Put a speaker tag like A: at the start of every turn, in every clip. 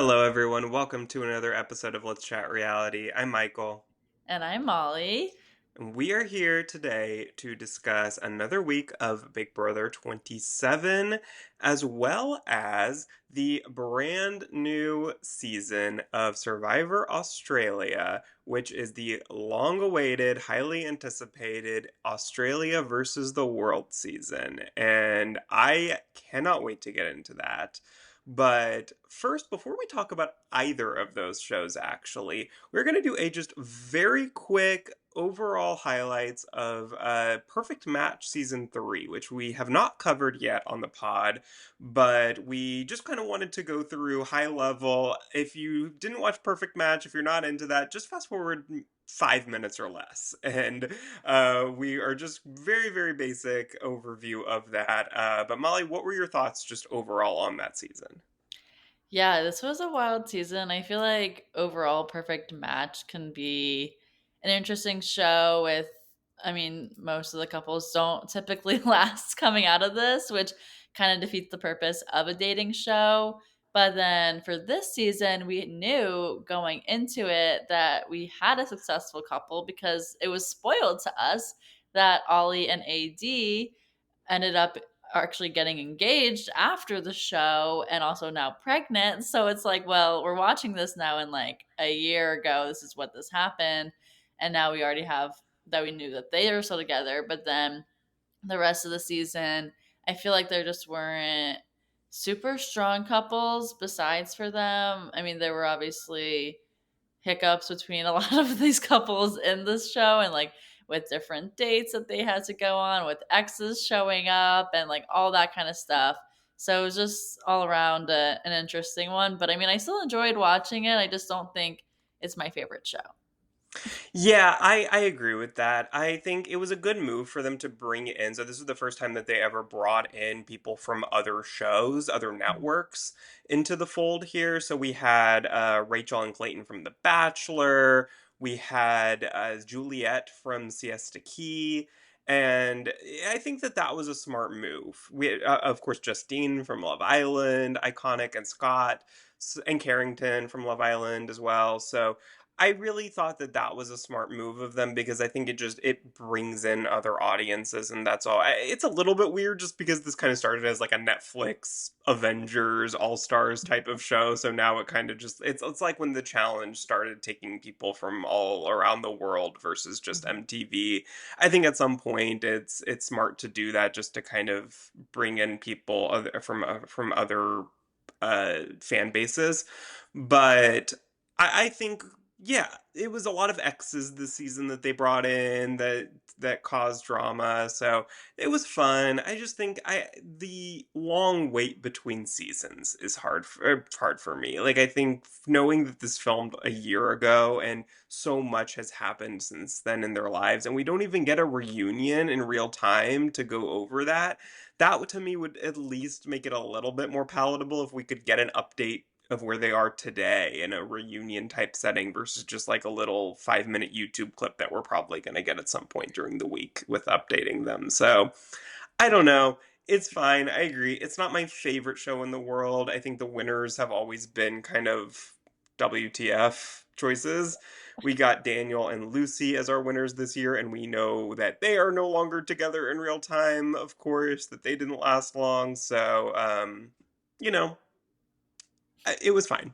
A: Hello, everyone. Welcome to another episode of Let's Chat Reality. I'm Michael,
B: And I'm Molly.
A: and we are here today to discuss another week of Big Brother 27, as well as the brand new season of Survivor Australia, which is the long awaited, highly anticipated Australia versus the World season. And I cannot wait to get into that. But first, before we talk about either of those shows, actually, we're going to do a just very quick overall highlights of Perfect Match Season 3, which we have not covered yet on the pod, but we just kind of wanted to go through high level. If you didn't watch Perfect Match, if you're not into that, just fast forward 5 minutes or less. And we are just very, very basic overview of that. But Molly, what were your thoughts just overall on that season?
B: Yeah, this was a wild season. I feel like overall Perfect Match can be an interesting show most of the couples don't typically last coming out of this, which kind of defeats the purpose of a dating show. But then for this season, we knew going into it that we had a successful couple because it was spoiled to us that Ollie and AD ended up actually getting engaged after the show and also now pregnant. So it's like, well, we're watching this now and like a year ago, this is what this happened. And now we already have that we knew that they were still together. But then the rest of the season, I feel like there just weren't super strong couples besides for them. I mean, there were obviously hiccups between a lot of these couples in this show and like with different dates that they had to go on with exes showing up and like all that kind of stuff. So it was just all around an interesting one, but I mean I still enjoyed watching it. I just don't think it's my favorite show.
A: Yeah, I agree with that. I think it was a good move for them to bring in. So this was the first time that they ever brought in people from other shows, other networks into the fold here. So we had Rachel and Clayton from The Bachelor. We had Juliet from Siesta Key. And I think that that was a smart move. We, of course, Justine from Love Island, iconic, and Scott and Carrington from Love Island as well. So I really thought that that was a smart move of them because I think it brings in other audiences and that's all. It's a little bit weird just because this kind of started as like a Netflix Avengers All Stars type of show, so now it kind of just it's like when the challenge started taking people from all around the world versus just
B: Mhm.
A: MTV. I think at some point it's smart to do that just to kind of bring in people from other fan bases, but I think yeah, it was a lot of X's this season that they brought in that caused drama. So it was fun. I just think I the long wait between seasons is hard for me. Like I think knowing that this filmed a year ago and so much has happened since then in their lives, and we don't even get a reunion in real time to go over that. That to me would at least make it a little bit more palatable if we could get an update of where they are today in a reunion type setting versus just like a little 5 minute YouTube clip that we're probably going to get at some point during the week with updating them. So I don't know. It's fine. I agree. It's not my favorite show in the world. I think the winners have always been kind of WTF choices. We got Daniel and Lucy as our winners this year, and we know that they are no longer together in real time, of course, that they didn't last long. So, you know, it was fine.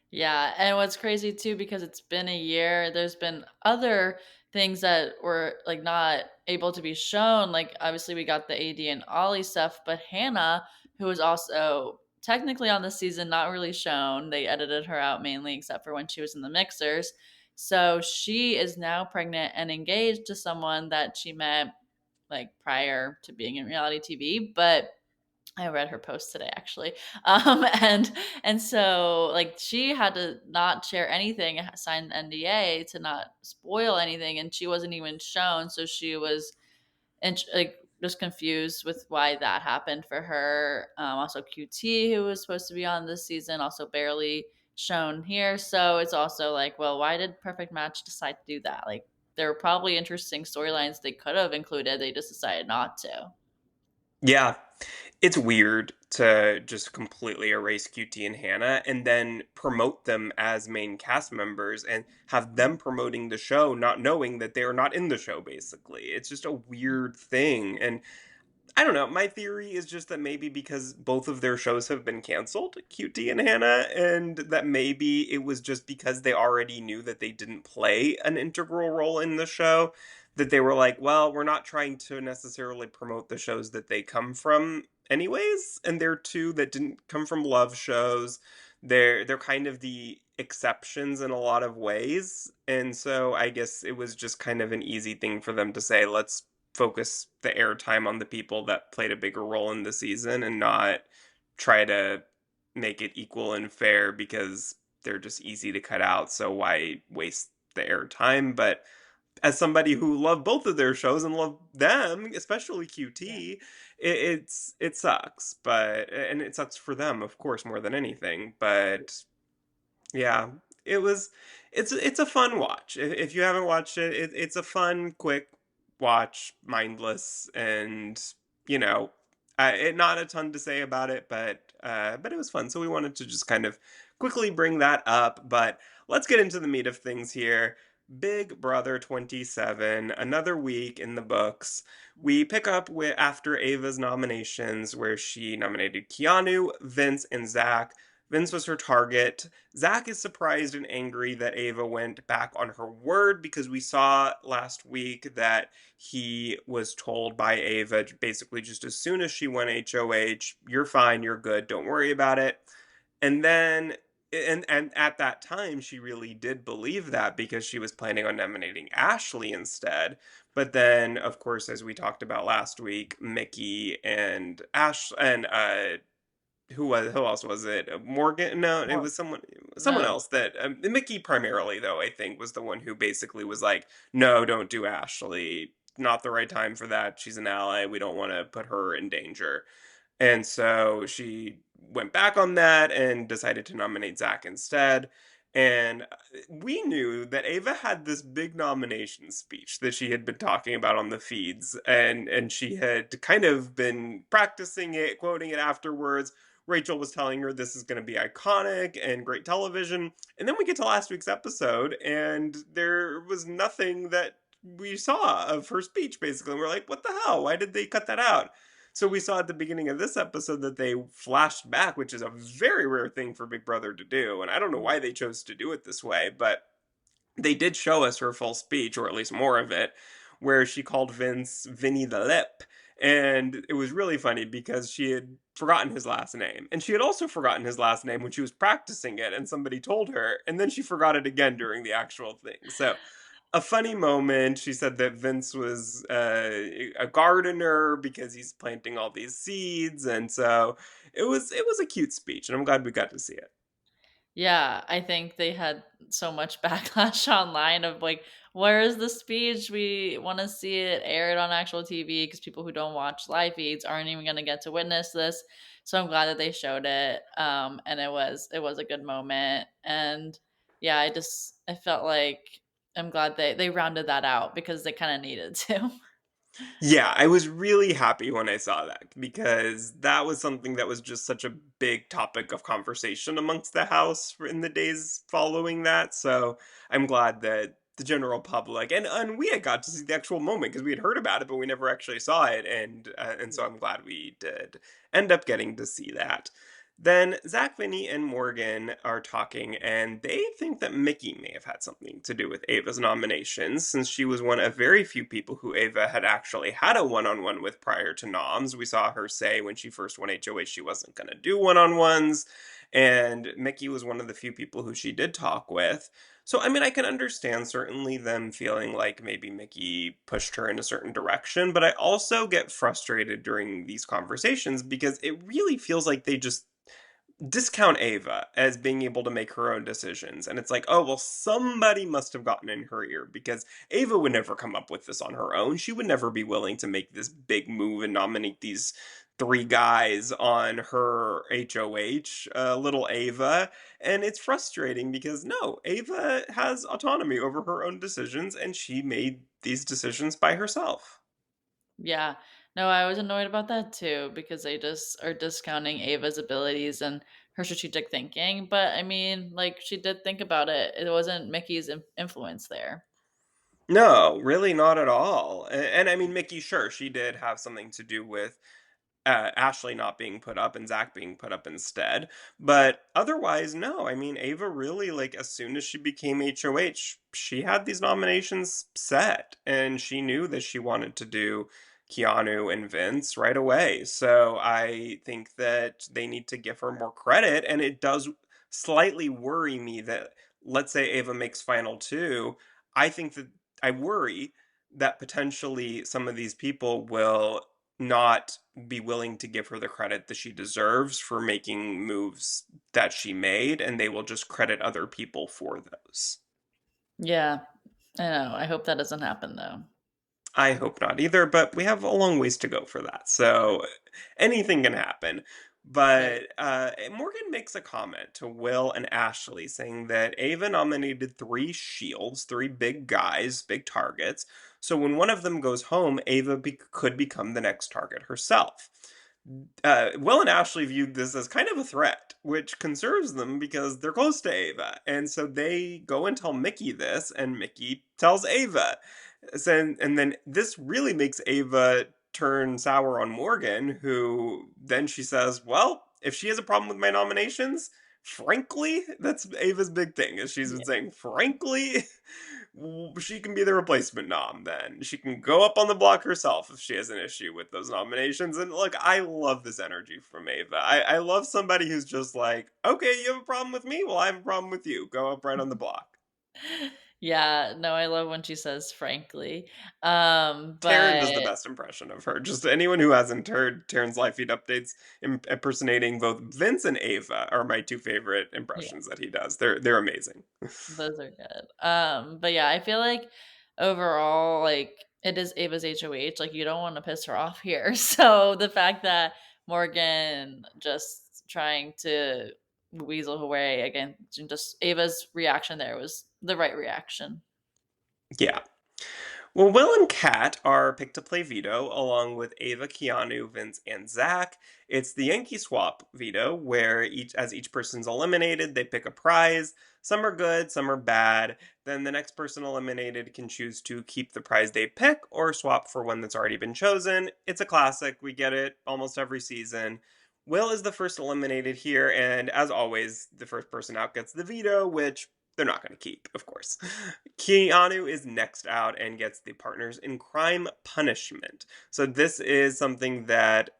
B: Yeah, and what's crazy too, because it's been a year, there's been other things that were like not able to be shown. Like obviously we got the AD and Ollie stuff, but Hannah, who was also technically on the season, not really shown. They edited her out mainly, except for when she was in the mixers. So she is now pregnant and engaged to someone that she met like prior to being in reality TV, but I read her post today actually. And so like she had to not share anything, sign an NDA to not spoil anything, and she wasn't even shown. So she was like just confused with why that happened for her. Also QT, who was supposed to be on this season, also barely shown here. So it's also like, well, why did Perfect Match decide to do that? Like there were probably interesting storylines they could have included. They just decided not to.
A: Yeah, it's weird to just completely erase QT and Hannah and then promote them as main cast members and have them promoting the show, not knowing that they're not in the show, basically. It's just a weird thing. And I don't know. My theory is just that maybe because both of their shows have been canceled, QT and Hannah, and that maybe it was just because they already knew that they didn't play an integral role in the show, that they were like, well, we're not trying to necessarily promote the shows that they come from anyways, and they're two that didn't come from love shows. They're kind of the exceptions in a lot of ways. And so I guess it was just kind of an easy thing for them to say, let's focus the airtime on the people that played a bigger role in the season and not try to make it equal and fair because they're just easy to cut out. So why waste the airtime? But as somebody who loved both of their shows and loved them, especially
B: Yeah.
A: QT, it sucks. But and it sucks for them, of course, more than anything. But yeah, it was. It's a fun watch. If you haven't watched it, it's a fun, quick watch, mindless, and you know, not a ton to say about it, but it was fun. So we wanted to just kind of quickly bring that up. But let's get into the meat of things here. Big Brother 27, another week in the books. We pick up with after Ava's nominations, where she nominated Keanu, Vince, and Zach. Vince was her target. Zach is surprised and angry that Ava went back on her word because we saw last week that he was told by Ava basically just as soon as she went HOH, you're fine, you're good, don't worry about it. And then and at that time she really did believe that because she was planning on nominating Ashley instead. But then of course as we talked about last week, Mickey and Ash and who else was it? Morgan? No, it
B: Or
A: was someone
B: no.
A: else that Mickey primarily though I think was the one who basically was like, no, don't do Ashley. Not the right time for that. She's an ally. We don't want to put her in danger. And so she went back on that and decided to nominate Zach instead. And we knew that Ava had this big nomination speech that she had been talking about on the feeds, and she had kind of been practicing it, quoting it afterwards. Rachel was telling her this is going to be iconic and great television. And then we get to last week's episode, and there was nothing that we saw of her speech, basically. And we're like, what the hell? Why did they cut that out? So we saw at the beginning of this episode that they flashed back, which is a very rare thing for Big Brother to do. And I don't know why they chose to do it this way, but they did show us her full speech, or at least more of it, where she called Vince Vinny the Lip. And it was really funny because she had forgotten his last name. And she had also forgotten his last name when she was practicing it, and somebody told her. And then she forgot it again during the actual thing. So a funny moment. She said that Vince was a gardener because he's planting all these seeds, and so it was a cute speech, and I'm glad we got to see it.
B: Yeah, I think they had so much backlash online of like, where is the speech? We want to see it aired on actual TV because people who don't watch live feeds aren't even going to get to witness this. So I'm glad that they showed it, and it was a good moment. And yeah, I felt like I'm glad they rounded that out because they kind of needed to.
A: Yeah, I was really happy when I saw that because that was something that was just such a big topic of conversation amongst the house in the days following that. So I'm glad that the general public and we had got to see the actual moment because we had heard about it, but we never actually saw it, and so
B: Yeah.
A: I'm glad we did end up getting to see that. Then Zach, Vinny, and Morgan are talking, and they think that Mickey may have had something to do with Ava's nominations, since she was one of very few people who Ava had actually had a one on one with prior to noms. We saw her say when she first won HOH she wasn't going to do one on ones, and Mickey was one of the few people who she did talk with. So, I mean, I can understand certainly them feeling like maybe Mickey pushed her in a certain direction, but I also get frustrated during these conversations because it really feels like they just discount Ava as being able to make her own decisions. And it's like, oh, well, somebody must have gotten in her ear because Ava would never come up with this on her own. She would never be willing to make this big move and nominate these three guys on her HOH, little Ava. And it's frustrating because no, Ava has autonomy over her own decisions and she made these decisions by herself.
B: Yeah. No, I was annoyed about that too because they just are discounting Ava's abilities and her strategic thinking. But I mean, like she did think about it. It wasn't Mickey's influence there.
A: No, really not at all. And I mean, Mickey, sure, she did have something to do with Ashley not being put up and Zach being put up instead. But otherwise, no. I mean, Ava really, like, as soon as she became HOH, she had these nominations set and she knew that she wanted to do Keanu and Vince right away. So I think that they need to give her more credit. And it does slightly worry me that, let's say Ava makes final two. I think that I worry that potentially some of these people will not be willing to give her the credit that she deserves for making moves that she made, and they will just credit other people for those.
B: Yeah, I know. I hope that doesn't happen though.
A: I hope not either, but we have a long ways to go for that. So anything can happen.
B: Right.
A: But Morgan makes a comment to Will and Ashley saying that Ava nominated three shields, three big guys, big targets. So when one of them goes home, could become the next target herself. Will and Ashley viewed this as kind of a threat, which concerns them because they're close to Ava. And so they go and tell Mickey this, and Mickey tells Ava. And then this really makes Ava turn sour on Morgan, who then she says, well, if she has a problem with my nominations, frankly, that's Ava's big thing, is she's been
B: Yeah.
A: saying, frankly, she can be the replacement nom then. She can go up on the block herself if she has an issue with those nominations. And look, I love this energy from Ava. I love somebody who's just like, okay, you have a problem with me? Well, I have a problem with you. Go up right on the block.
B: Yeah, no, I love when she says frankly.
A: Taryn
B: But
A: does the best impression of her. Just anyone who hasn't heard Taryn's live feed updates impersonating both Vince and Ava are my two favorite
B: yeah,
A: impressions that he does. They're amazing.
B: those are good. But yeah, I feel like overall, like it is Ava's HOH. Like you don't want to piss her off here. So the fact that Morgan just trying to weasel her way again, just Ava's reaction there was the right reaction.
A: Yeah. Well, Will and Kat are picked to play Vito along with Ava, Keanu, Vince, and Zach. It's the Yankee swap veto where each person's eliminated, they pick a prize. Some are good, some are bad. Then the next person eliminated can choose to keep the prize they pick or swap for one that's already been chosen. It's a classic. We get it almost every season. Will is the first eliminated here, and as always, the first person out gets the veto, which they're not going to keep, of course. Keanu is next out and gets the Partners in Crime punishment. So this is something that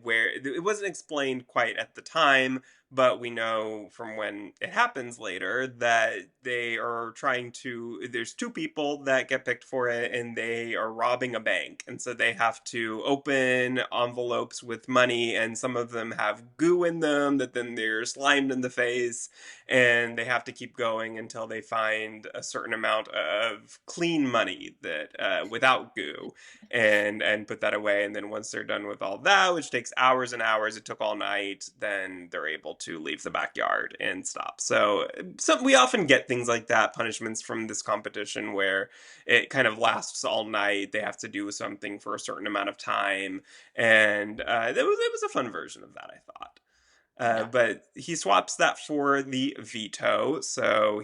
A: where it wasn't explained quite at the time, but we know from when it happens later that they are trying to. There's two people that get picked for it, and they are robbing a bank, and so they have to open envelopes with money, and some of them have goo in them that then they're slimed in the face, and they have to keep going until they find a certain amount of clean money that without goo, and put that away. And then once they're done with all that, which takes hours and hours, it took all night, then they're able to leave the backyard and stop. So we often get things like that, punishments from this competition where it kind of lasts all night. They have to do something for a certain amount of time, and it was a fun version of that, I thought.
B: Yeah.
A: But he swaps that for the veto, so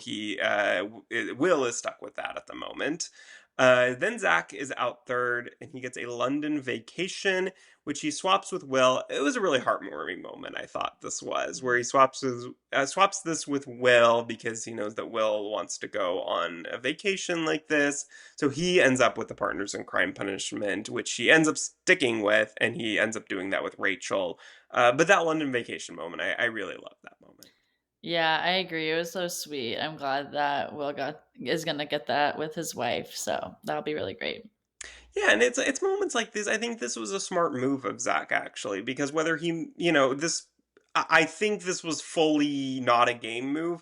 A: Will is stuck with that at the moment. Then Zach is out third, and he gets a London vacation, which he swaps with Will. It was a really heartwarming moment. I thought this was where he swaps this with Will because he knows that Will wants to go on a vacation like this. So he ends up with the Partners in Crime punishment, which he ends up sticking with, and he ends up doing that with Rachel. But that London vacation moment, I really love that moment.
B: Yeah, I agree. It was so sweet. I'm glad that Will got is gonna get that with his wife. So that'll be really great.
A: Yeah, and it's moments like this. I think this was a smart move of Zach actually, because whether he, this, I think this was fully not a game move,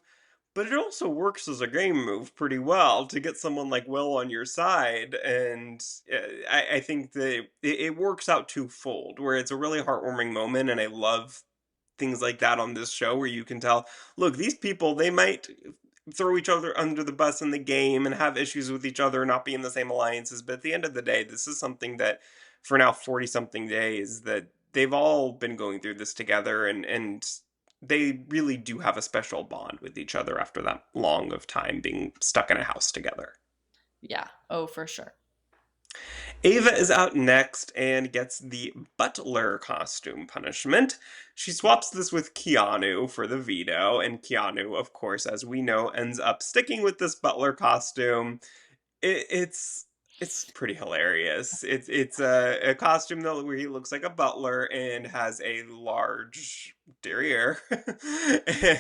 A: but it also works as a game move pretty well to get someone like Will on your side, and I think that it works out twofold, where it's a really heartwarming moment, and I love things like that on this show where you can tell, look, these people, they might throw each other under the bus in the game and have issues with each other, not be in the same alliances, but at the end of the day, this is something that for now 40 something days that they've all been going through this together, and they really do have a special bond with each other after that long of time being stuck in a house together.
B: Yeah. Oh, for sure.
A: Ava is out next and gets the butler costume punishment. She swaps this with Keanu for the veto, and Keanu, of course, as we know, ends up sticking with this butler costume. It's pretty hilarious. It's a costume that where he looks like a butler and has a large derriere,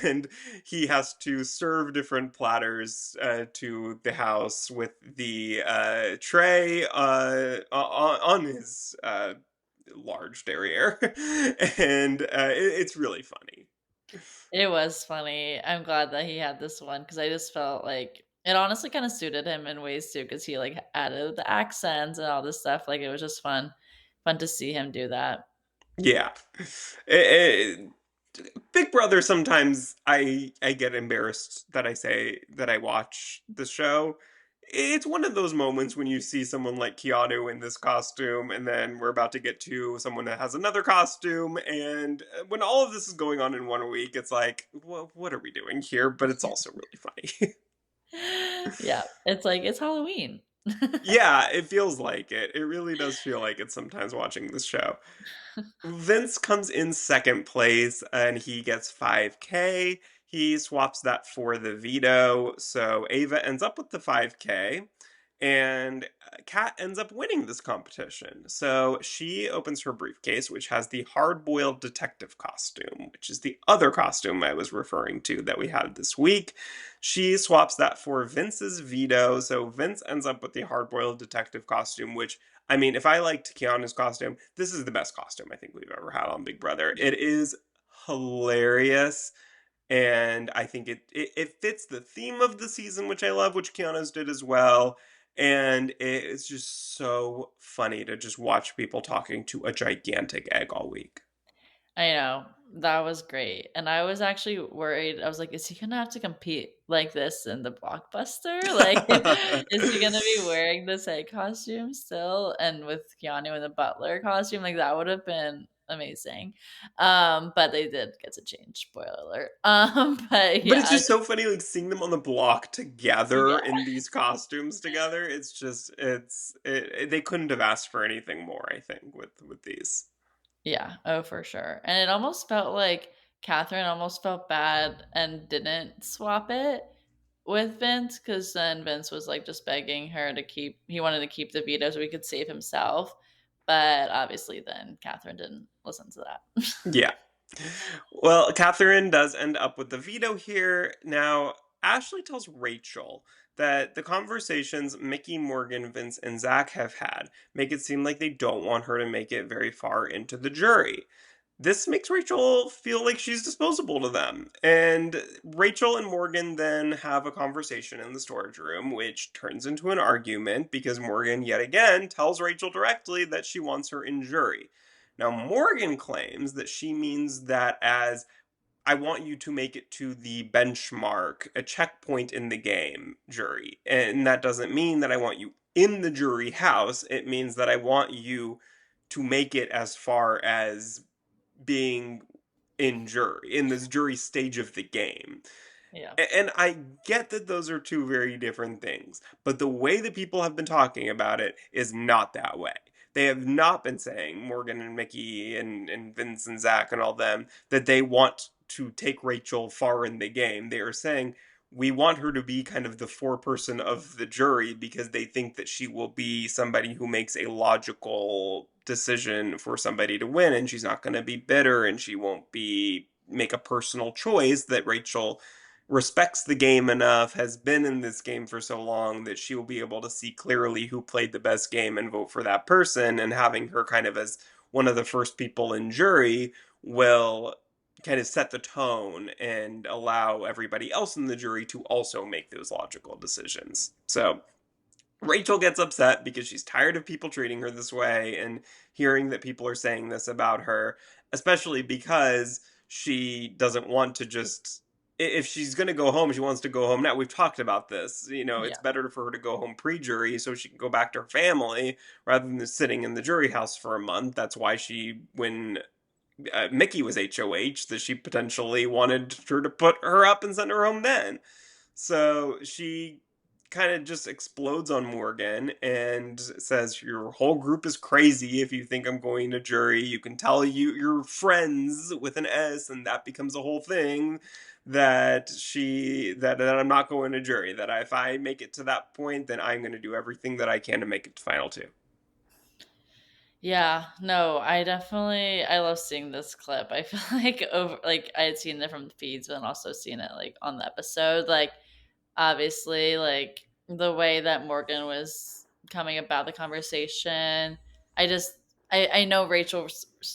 A: and he has to serve different platters to the house with the tray on his large derriere, and it's really funny.
B: It was funny. I'm glad that he had this one because I just felt like it honestly kind of suited him in ways too because he like added the accents and all this stuff. Like it was just fun to see him do that.
A: Yeah. It, Big Brother, sometimes I get embarrassed that I say that I watch the show. It's one of those moments when you see someone like Keanu in this costume, and then we're about to get to someone that has another costume, and when all of this is going on in one week, it's like, well, what are we doing here? But it's also really funny.
B: Yeah, it's like it's Halloween.
A: Yeah, it feels like it. It really does feel like it sometimes watching this show. Vince comes in second place and he gets 5K. He swaps that for the veto. So Ava ends up with the 5K. And Kat ends up winning this competition. So she opens her briefcase, which has the hard boiled detective costume, which is the other costume I was referring to that we had this week. She swaps that for Vince's veto. So Vince ends up with the hard boiled detective costume, which, I mean, if I liked Keanu's costume, this is the best costume I think we've ever had on Big Brother. It is hilarious, and I think it fits the theme of the season, which I love, which Keanu's did as well. And it's just so funny to just watch people talking to a gigantic egg all week.
B: I know. That was great. And I was actually worried. I was like, is he gonna have to compete like this in the blockbuster? Like, is he gonna be wearing the same costume still? And with Keanu in the butler costume, like that would have been amazing. But they did get to change, spoiler alert. But
A: But it's
B: yeah,
A: just so funny, like seeing them on the block together
B: yeah.
A: in these costumes together. It's just, they couldn't have asked for anything more. I think with these.
B: Yeah, oh, for sure. And it almost felt like Catherine almost felt bad and didn't swap it with Vince because then Vince was like just begging her to keep, he wanted to keep the veto so he could save himself. But obviously, then Catherine didn't listen to that.
A: Yeah. Well, Catherine does end up with the veto here. Now, Ashley tells Rachel that the conversations Mickey, Morgan, Vince, and Zach have had make it seem like they don't want her to make it very far into the jury. This makes Rachel feel like she's disposable to them. And Rachel and Morgan then have a conversation in the storage room, which turns into an argument because Morgan, yet again, tells Rachel directly that she wants her in jury. Now, Morgan claims that she means that as I want you to make it to the benchmark, a checkpoint in the game, jury. And that doesn't mean that I want you in the jury house. It means that I want you to make it as far as being in jury, in this jury stage of the game.
B: Yeah.
A: And I get that those are two very different things, but the way that people have been talking about it is not that way. They have not been saying, Morgan and Mickey and Vince and Zach and all them, that they want to take Rachel far in the game. They are saying, we want her to be kind of the foreperson of the jury because they think that she will be somebody who makes a logical decision for somebody to win, and she's not going to be bitter, and she won't be make a personal choice, that Rachel respects the game enough, has been in this game for so long that she will be able to see clearly who played the best game and vote for that person. And having her kind of as one of the first people in jury will kind of set the tone and allow everybody else in the jury to also make those logical decisions. So Rachel gets upset because she's tired of people treating her this way and hearing that people are saying this about her, especially because she doesn't want to just if she's going to go home, she wants to go home now. We've talked about this. It's
B: Yeah.
A: better for her to go home pre-jury so she can go back to her family rather than sitting in the jury house for a month. That's why when Mickey was HOH, that she potentially wanted her to put her up and send her home then. So she kind of just explodes on Morgan and says, "Your whole group is crazy if you think I'm going to jury. You can tell your friends with an S, and that becomes a whole thing that I'm not going to jury. That if I make it to that point, then I'm going to do everything that I can to make it to final two."
B: Yeah, no, I love seeing this clip. I feel like over like I had seen it from the feeds, but then also seen it like on the episode. Like obviously, like the way that Morgan was coming about the conversation, I just I know Rachel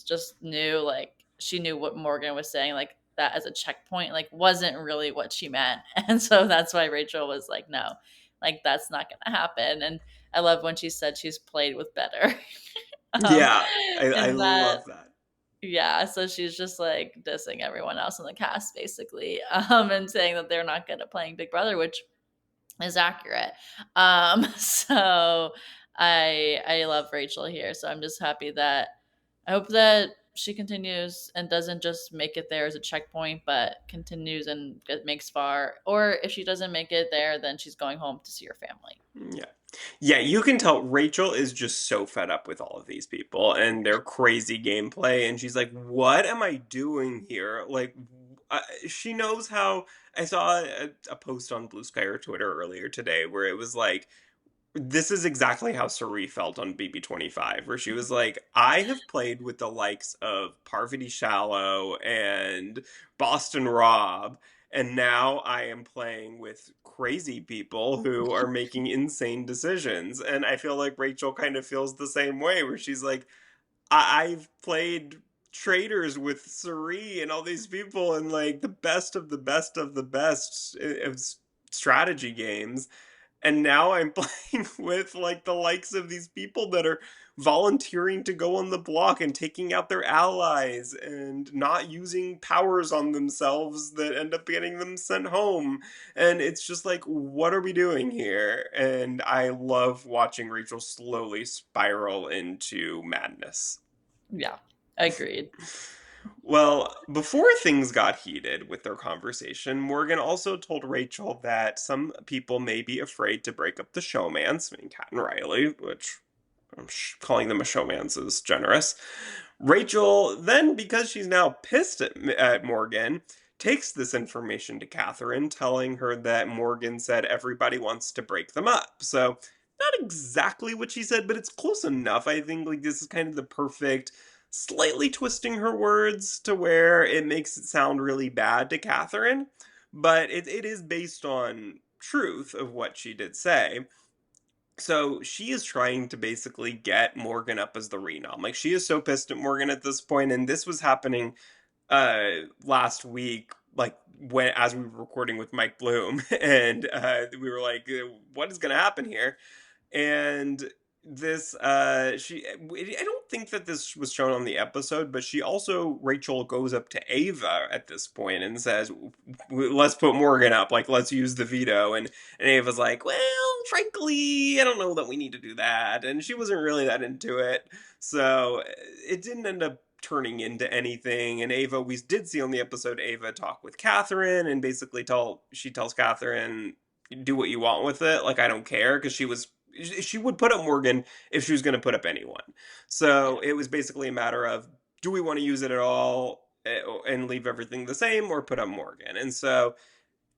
B: just knew, like she knew what Morgan was saying, like that as a checkpoint, like wasn't really what she meant, and so that's why Rachel was like, no, like that's not gonna happen. And I love when she said she's played with better. um,
A: Yeah, I
B: and that
A: love that.
B: yeah, so she's just like dissing everyone else in the cast basically, and saying that they're not good at playing Big Brother, which is accurate. So I love Rachel here. So I'm just happy that I hope that she continues and doesn't just make it there as a checkpoint, but continues and makes far. Or if she doesn't make it there, then she's going home to see her family.
A: Yeah. Yeah, you can tell Rachel is just so fed up with all of these people and their crazy gameplay. And she's like, what am I doing here? Like, she knows how. I saw a post on Blue Sky or Twitter earlier today where it was like, this is exactly how Suri felt on BB25, where she was like, I have played with the likes of Parvati Shallow and Boston Rob, and now I am playing with crazy people who are making insane decisions. And I feel like Rachel kind of feels the same way, where she's like, I've played traders with Suri and all these people and like the best of the best of the best of strategy games, and now I'm playing with like the likes of these people that are volunteering to go on the block and taking out their allies and not using powers on themselves that end up getting them sent home. And it's just like, what are we doing here? And I love watching Rachel slowly spiral into madness.
B: Yeah, agreed.
A: Well, before things got heated with their conversation, Morgan also told Rachel that some people may be afraid to break up the showmance, I mean, Kat and Riley, which calling them a showmance is generous. Rachel then, because she's now pissed at Morgan, takes this information to Catherine, telling her that Morgan said everybody wants to break them up. So, not exactly what she said, but it's close enough. I think like this is kind of the perfect, slightly twisting her words to where it makes it sound really bad to Catherine, but it is based on truth of what she did say. So she is trying to basically get Morgan up as the renom. Like she is so pissed at Morgan at this point, and this was happening last week, like when as we were recording with Mike Bloom, and we were like, what is going to happen here? And this she I don't think that this was shown on the episode, but she also Rachel goes up to Ava at this point and says, let's put Morgan up, like let's use the veto. And Ava's like, well, frankly, I don't know that we need to do that, and she wasn't really that into it. So it didn't end up turning into anything. And Ava, we did see on the episode Ava talk with Catherine and basically tells Catherine, do what you want with it, like I don't care, because she would put up Morgan if she was going to put up anyone. So
B: Yeah.
A: it was basically a matter of, do we want to use it at all and leave everything the same, or put up Morgan? And so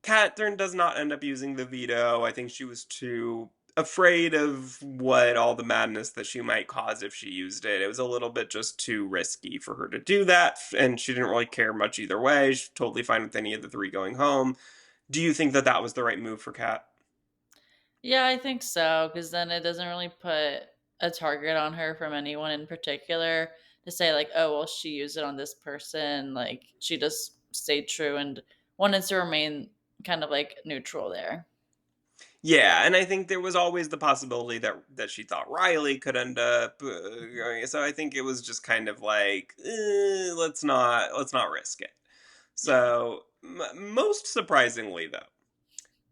A: Catherine does not end up using the veto. I think she was too afraid of what all the madness that she might cause if she used it. It was a little bit just too risky for her to do that, and she didn't really care much either way. She's totally fine with any of the three going home. Do you think that that was the right move for Kat?
B: Yeah, I think so, because then it doesn't really put a target on her from anyone in particular to say, like, oh, well, she used it on this person. Like, she just stayed true and wanted to remain kind of like neutral there.
A: Yeah, and I think there was always the possibility that she thought Riley could end up. So I think it was just kind of like, let's not risk it.
B: Yeah.
A: So Most surprisingly, though,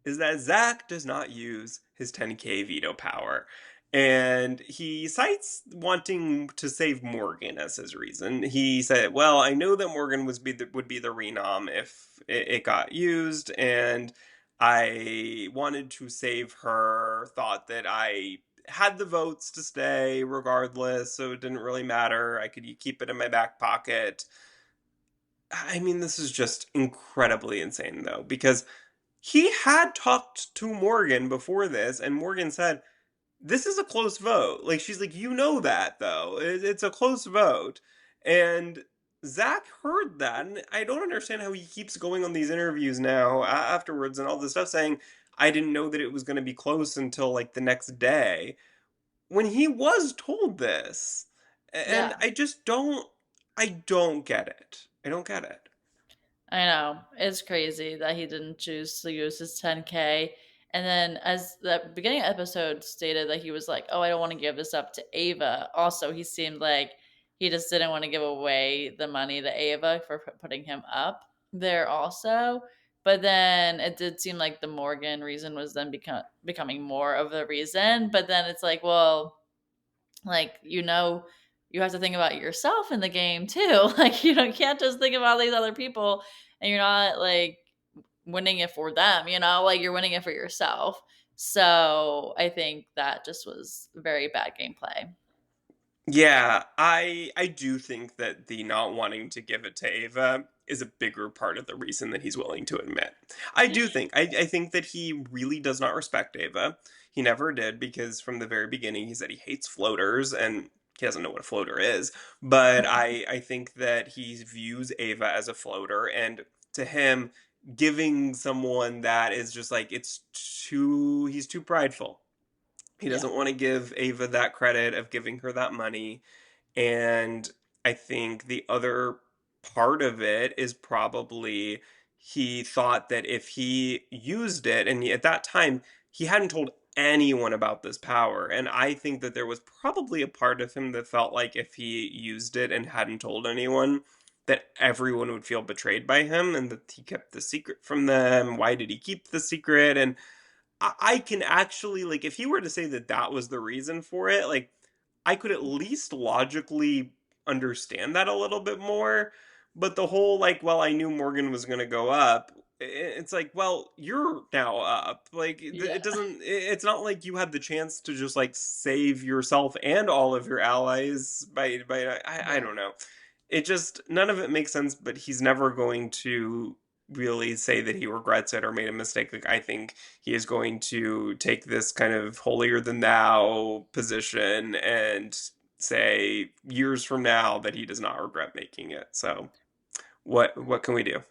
A: is that Zach does not use his 10K veto power. And he cites wanting to save Morgan as his reason. He said, "Well, I know that Morgan would be the renom if it got used, and I wanted to save her. Thought that I had the votes to stay regardless, so it didn't really matter. I could keep it in my back pocket." I mean, this is just incredibly insane, though, because he had talked to Morgan before this, and Morgan said, "This is a close vote." Like, she's like, "You know that, though. It's a close vote." And Zach heard that, and I don't understand how he keeps going on these interviews now afterwards and all this stuff saying, "I didn't know that it was going to be close until like the next day," when he was told this. And
B: Yeah.
A: I don't get it. I don't get it.
B: I know. It's crazy that he didn't choose to use his 10K. And then, as the beginning episode stated, that he was like, "Oh, I don't want to give this up to Ava." Also, he seemed like he just didn't want to give away the money to Ava for putting him up there, also. But then it did seem like the Morgan reason was then becoming more of the reason. But then it's like, well, like, you have to think about yourself in the game too. Like, can't just think about these other people, and you're not like winning it for them, like you're winning it for yourself. So I think that just was very bad gameplay.
A: Yeah, I do think that the not wanting to give it to Ava is a bigger part of the reason that he's willing to admit. I think that he really does not respect Ava. He never did because from the very beginning he said he hates floaters and he doesn't know what a floater is. But I think that he views Ava as a floater, and to him giving someone that is just like he's too prideful. He
B: Yeah.
A: doesn't want to give Ava that credit of giving her that money. And I think the other part of it is probably he thought that if he used it, and at that time, he hadn't told anyone about this power. And I think that there was probably a part of him that felt like if he used it and hadn't told anyone, that everyone would feel betrayed by him and that he kept the secret from them. Why did he keep the secret? And I can actually, like, if he were to say that that was the reason for it, like, I could at least logically understand that a little bit more. But the whole, like, well, I knew Morgan was going to go up. It's like, well, you're now up. Like,
B: Yeah.
A: it doesn't, it's not like you had the chance to just, like, save yourself and all of your allies I
B: Yeah.
A: don't know. It just, none of it makes sense, but he's never going to really say that he regrets it or made a mistake. Like, I think he is going to take this kind of holier than thou position and say years from now that he does not regret making it. So what can we do?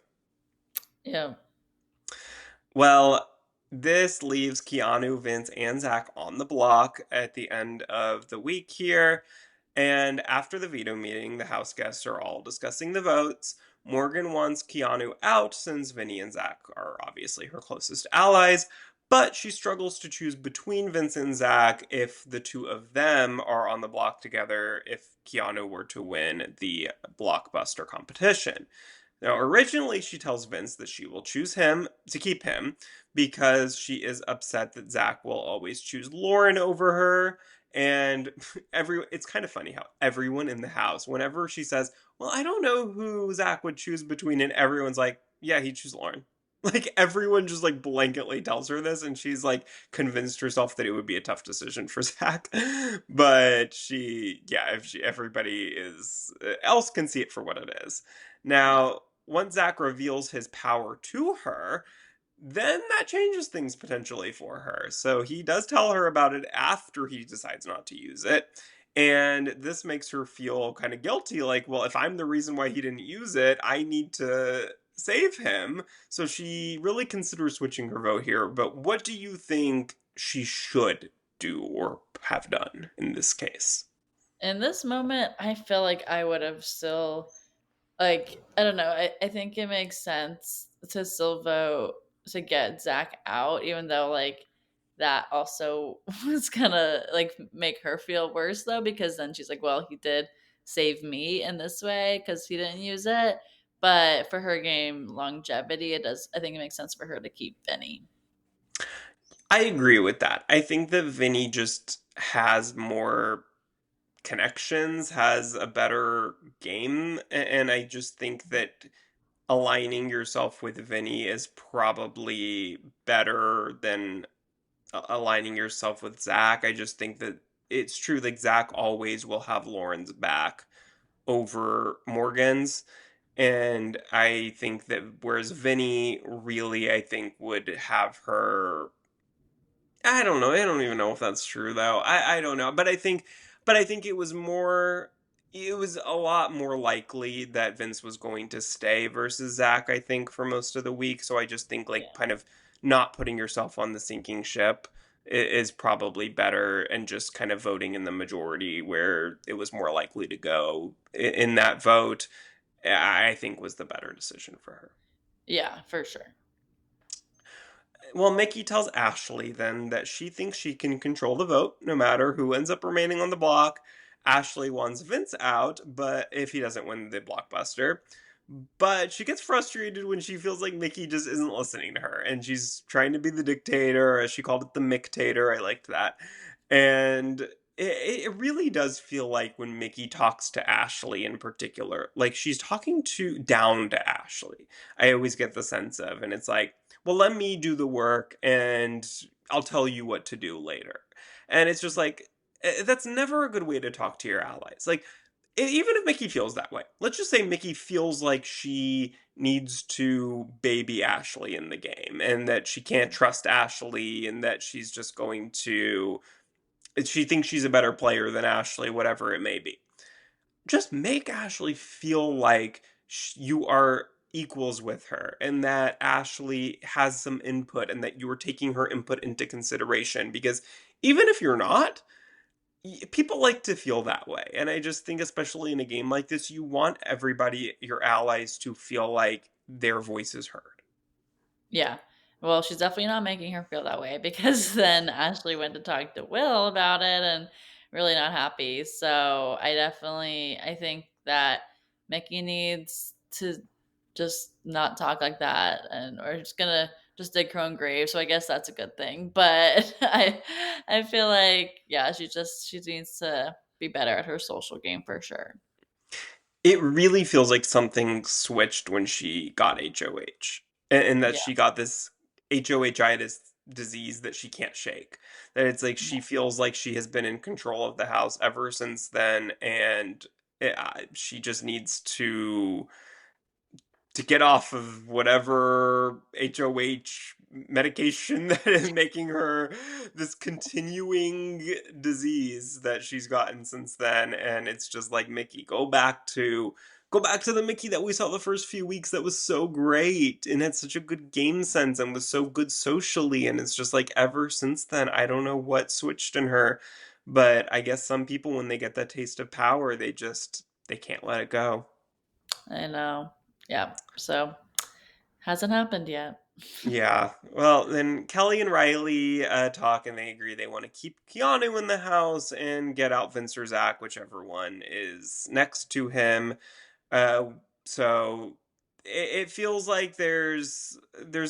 B: Yeah.
A: Well, this leaves Keanu, Vince, and Zach on the block at the end of the week here. And after the veto meeting, the house guests are all discussing the votes. Morgan wants Keanu out since Vinny and Zach are obviously her closest allies, but she struggles to choose between Vince and Zach if the two of them are on the block together if Keanu were to win the blockbuster competition. Now, originally, she tells Vince that she will choose him to keep him because she is upset that Zach will always choose Lauren over her. And it's kind of funny how everyone in the house, whenever she says, "Well, I don't know who Zach would choose between," and everyone's like, "Yeah, he'd choose Lauren." Like, everyone just like blanketly tells her this, and she's like convinced herself that it would be a tough decision for Zach. But yeah, if everybody is else can see it for what it is.
B: Yeah.
A: Now, once Zach reveals his power to her, then that changes things potentially for her. So he does tell her about it after he decides not to use it. And this makes her feel kind of guilty like, well, if I'm the reason why he didn't use it, I need to save him. So she really considers switching her vote here. But what do you think she should do or have done in this case?
B: In this moment, I feel like I would have still, like, I don't know. I think it makes sense to still vote to get Zach out, even though, like, that also was gonna, like, make her feel worse, though, because then she's like, well, he did save me in this way because he didn't use it. But for her game longevity, I think it makes sense for her to keep Vinny.
A: I agree with that. I think that Vinny just has more connections, has a better game, and I just think that aligning yourself with Vinny is probably better than aligning yourself with Zach. I just think that it's true that Zach always will have Lauren's back over Morgan's. And I think that whereas Vinny really, I think, would have her. I don't know. I don't even know if that's true though. I don't know. But I think it was more it was a lot more likely that Vince was going to stay versus Zach, I think, for most of the week. So I just think like
B: Yeah.
A: kind of not putting yourself on the sinking ship is probably better and just kind of voting in the majority where it was more likely to go in that vote, I think was the better decision for her.
B: Yeah, for sure.
A: Well, Mickey tells Ashley then that she thinks she can control the vote no matter who ends up remaining on the block. Ashley wants Vince out, but if he doesn't win the blockbuster. But she gets frustrated when she feels like Mickey just isn't listening to her and she's trying to be the dictator, as she called it, the Micktator. I liked that. And it really does feel like when Mickey talks to Ashley in particular, like she's talking to down to Ashley. I always get the sense of, and it's like, well, let me do the work and I'll tell you what to do later. And it's just like, that's never a good way to talk to your allies. Like, even if Mickey feels that way, let's just say Mickey feels like she needs to baby Ashley in the game and that she can't trust Ashley and that she's just going to, she thinks she's a better player than Ashley, whatever it may be. Just make Ashley feel like you are equals with her and that Ashley has some input and that you are taking her input into consideration because even if you're not, people like to feel that way. And I just think especially in a game like this, you want everybody, your allies, to feel like their voice is heard.
B: Yeah. Well, she's definitely not making her feel that way because then Ashley went to talk to Will about it and really not happy. So I think that Mickey needs to just not talk like that and or just gonna just dig her own grave. So I guess that's a good thing. But I feel like yeah, she needs to be better at her social game for sure.
A: It really feels like something switched when she got HOH, and that
B: Yeah.
A: she got this HOHitis disease that she can't shake. That it's like she feels like she has been in control of the house ever since then, and she just needs to get off of whatever HOH medication that is making her this continuing disease that she's gotten since then. And it's just like, Mickey, go back to the Mickey that we saw the first few weeks that was so great and had such a good game sense and was so good socially. And it's just like ever since then, I don't know what switched in her. But I guess some people when they get that taste of power, they can't let it go.
B: I know. Yeah. So hasn't happened yet.
A: Yeah. Well, then Kelly and Riley talk and they agree they want to keep Keanu in the house and get out Vince or Zach, whichever one is next to him. Uh, so it feels like there's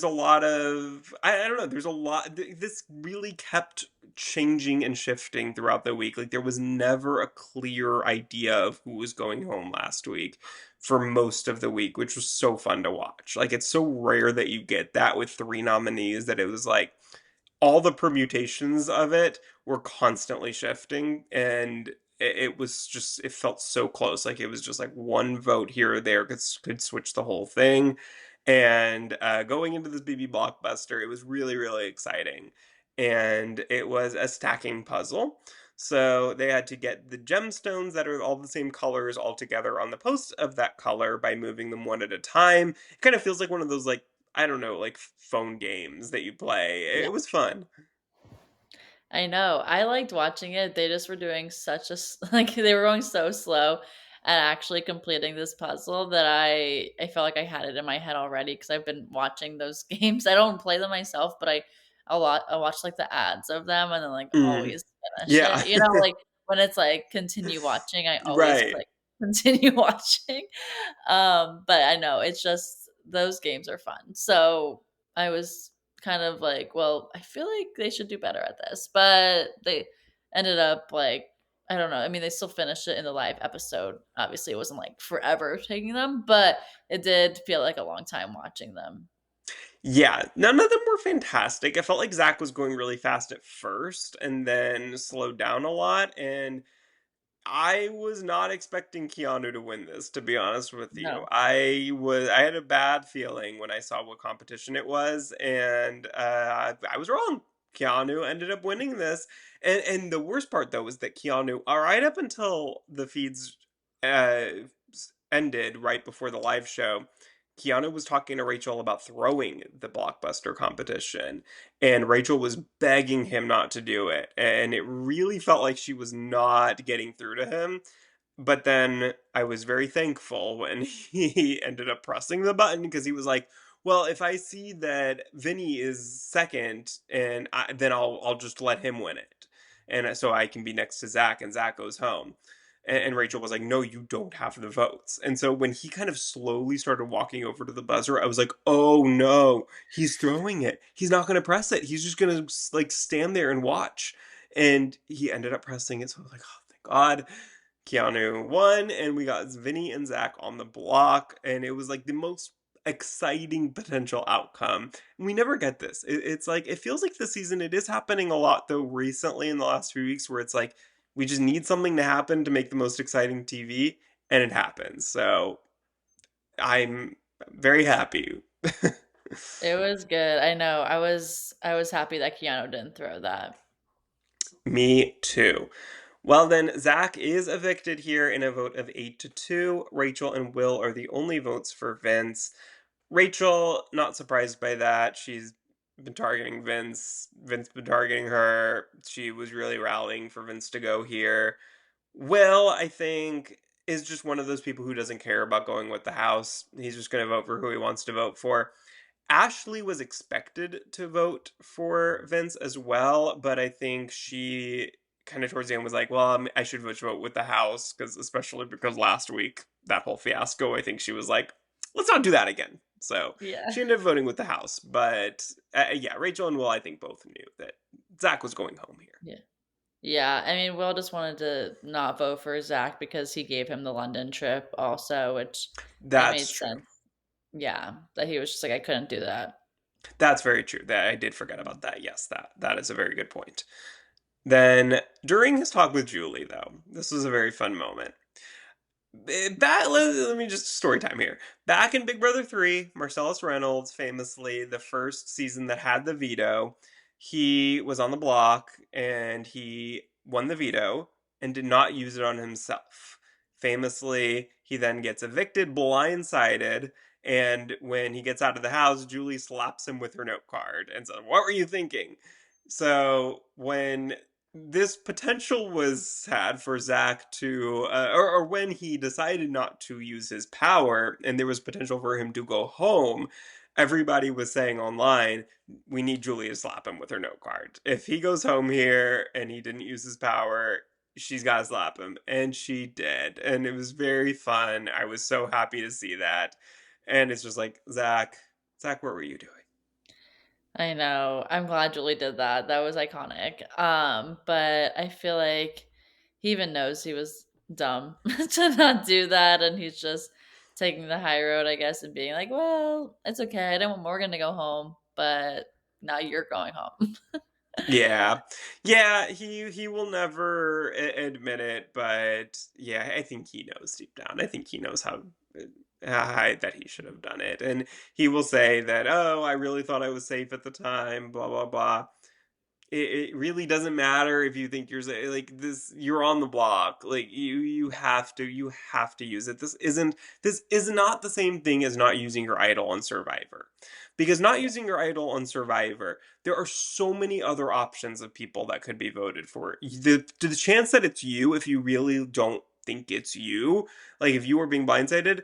A: a lot of I don't know, there's a lot this really kept changing and shifting throughout the week. Like there was never a clear idea of who was going home last week for most of the week, which was so fun to watch. Like it's so rare that you get that with three nominees that it was like all the permutations of it were constantly shifting and it was just it felt so close like it was just like one vote here or there could switch the whole thing and going into this BB blockbuster it was really exciting and it was a stacking puzzle so they had to get the gemstones that are all the same colors all together on the post of that color by moving them one at a time. It kind of feels like one of those like I don't know, like phone games that you play.
B: Yeah.
A: It was fun.
B: I know. I liked watching it. They just were doing such a like they were going so slow at actually completing this puzzle that I felt like I had it in my head already because I've been watching those games. I don't play them myself, but I watch like the ads of them and then like
A: Mm,
B: always finish
A: yeah.
B: it. Like when it's like continue watching, I always
A: Right.
B: click. continue watching. But I know it's just those games are fun. So I was kind of like, well, I feel like they should do better at this, but they ended up like, I don't know. I mean, they still finished it in the live episode. Obviously, it wasn't like forever taking them, but it did feel like a long time watching them.
A: Yeah, none of them were fantastic. I felt like Zach was going really fast at first and then slowed down a lot. And I was not expecting Keanu to win this, to be honest with you.
B: No.
A: I had a bad feeling when I saw what competition it was, and I was wrong. Keanu ended up winning this, and the worst part though was that Keanu, all right up until the feeds ended right before the live show, Keanu was talking to Rachel about throwing the blockbuster competition, and Rachel was begging him not to do it. And it really felt like she was not getting through to him. But then I was very thankful when he ended up pressing the button because he was like, "Well, if I see that Vinny is second, then I'll just let him win it, and so I can be next to Zach, and Zach goes home." And Rachel was like, "No, you don't have the votes." And so when he kind of slowly started walking over to the buzzer, I was like, "Oh no, he's throwing it. He's not going to press it. He's just going to like stand there and watch." And he ended up pressing it. So I was like, "Oh, thank God." Keanu won, and we got Vinny and Zach on the block, and it was like the most exciting potential outcome. And we never get this. It's like it feels like this season it is happening a lot though recently in the last few weeks where it's like we just need something to happen to make the most exciting TV, and it happens. So I'm very happy.
B: It was good. I know. I was happy that Keanu didn't throw that.
A: Me too. Well, then, Zach is evicted here in a vote of 8-2. Rachel and Will are the only votes for Vince. Rachel, not surprised by that. She's been targeting Vince. Vince been targeting her. She was really rallying for Vince to go here. Will, I think, is just one of those people who doesn't care about going with the house. He's just going to vote for who he wants to vote for. Ashley was expected to vote for Vince as well, but I think she kind of towards the end was like, well, I should vote with the house, because especially because last week, that whole fiasco, I think she was like, let's not do that again. So
B: Yeah.
A: she ended up voting with the house. But yeah, Rachel and Will, I think, both knew that Zach was going home here.
B: Yeah. Yeah, I mean, Will just wanted to not vote for Zach because he gave him the London trip also, which it
A: That's
B: made
A: true.
B: sense. Yeah, that he was just like, I couldn't do that.
A: That's very true. That I did forget about that. Yes, that is a very good point. Then during his talk with Julie, though, this was a very fun moment. Let me just story time here. Back in Big Brother 3, Marcellus Reynolds, famously the first season that had the veto, he was on the block and he won the veto and did not use it on himself. Famously, he then gets evicted blindsided, and when he gets out of the house, Julie slaps him with her note card and says, "What were you thinking?" So when this potential was had for Zach to, or when he decided not to use his power, and there was potential for him to go home. Everybody was saying online, we need Julie to slap him with her note card. If he goes home here and he didn't use his power, she's got to slap him. And she did. And it was very fun. I was so happy to see that. And it's just like, Zach, what were you doing?
B: I know. I'm glad Julie did that. That was iconic. But I feel like he even knows he was dumb to not do that, and he's just taking the high road, I guess, and being like, "Well, it's okay. I didn't want Morgan to go home, but now you're going home."
A: Yeah. Yeah, he will never admit it, but yeah, I think he knows deep down. I think he knows that he should have done it. And he will say that, "Oh, I really thought I was safe at the time, blah blah blah." It really doesn't matter if you think like this, you're on the block, like you have to use it. This is not the same thing as not using your idol on Survivor, because not using your idol on Survivor, there are so many other options of people that could be voted for. The chance that it's you, if you really don't think it's you, like if you are being blindsided,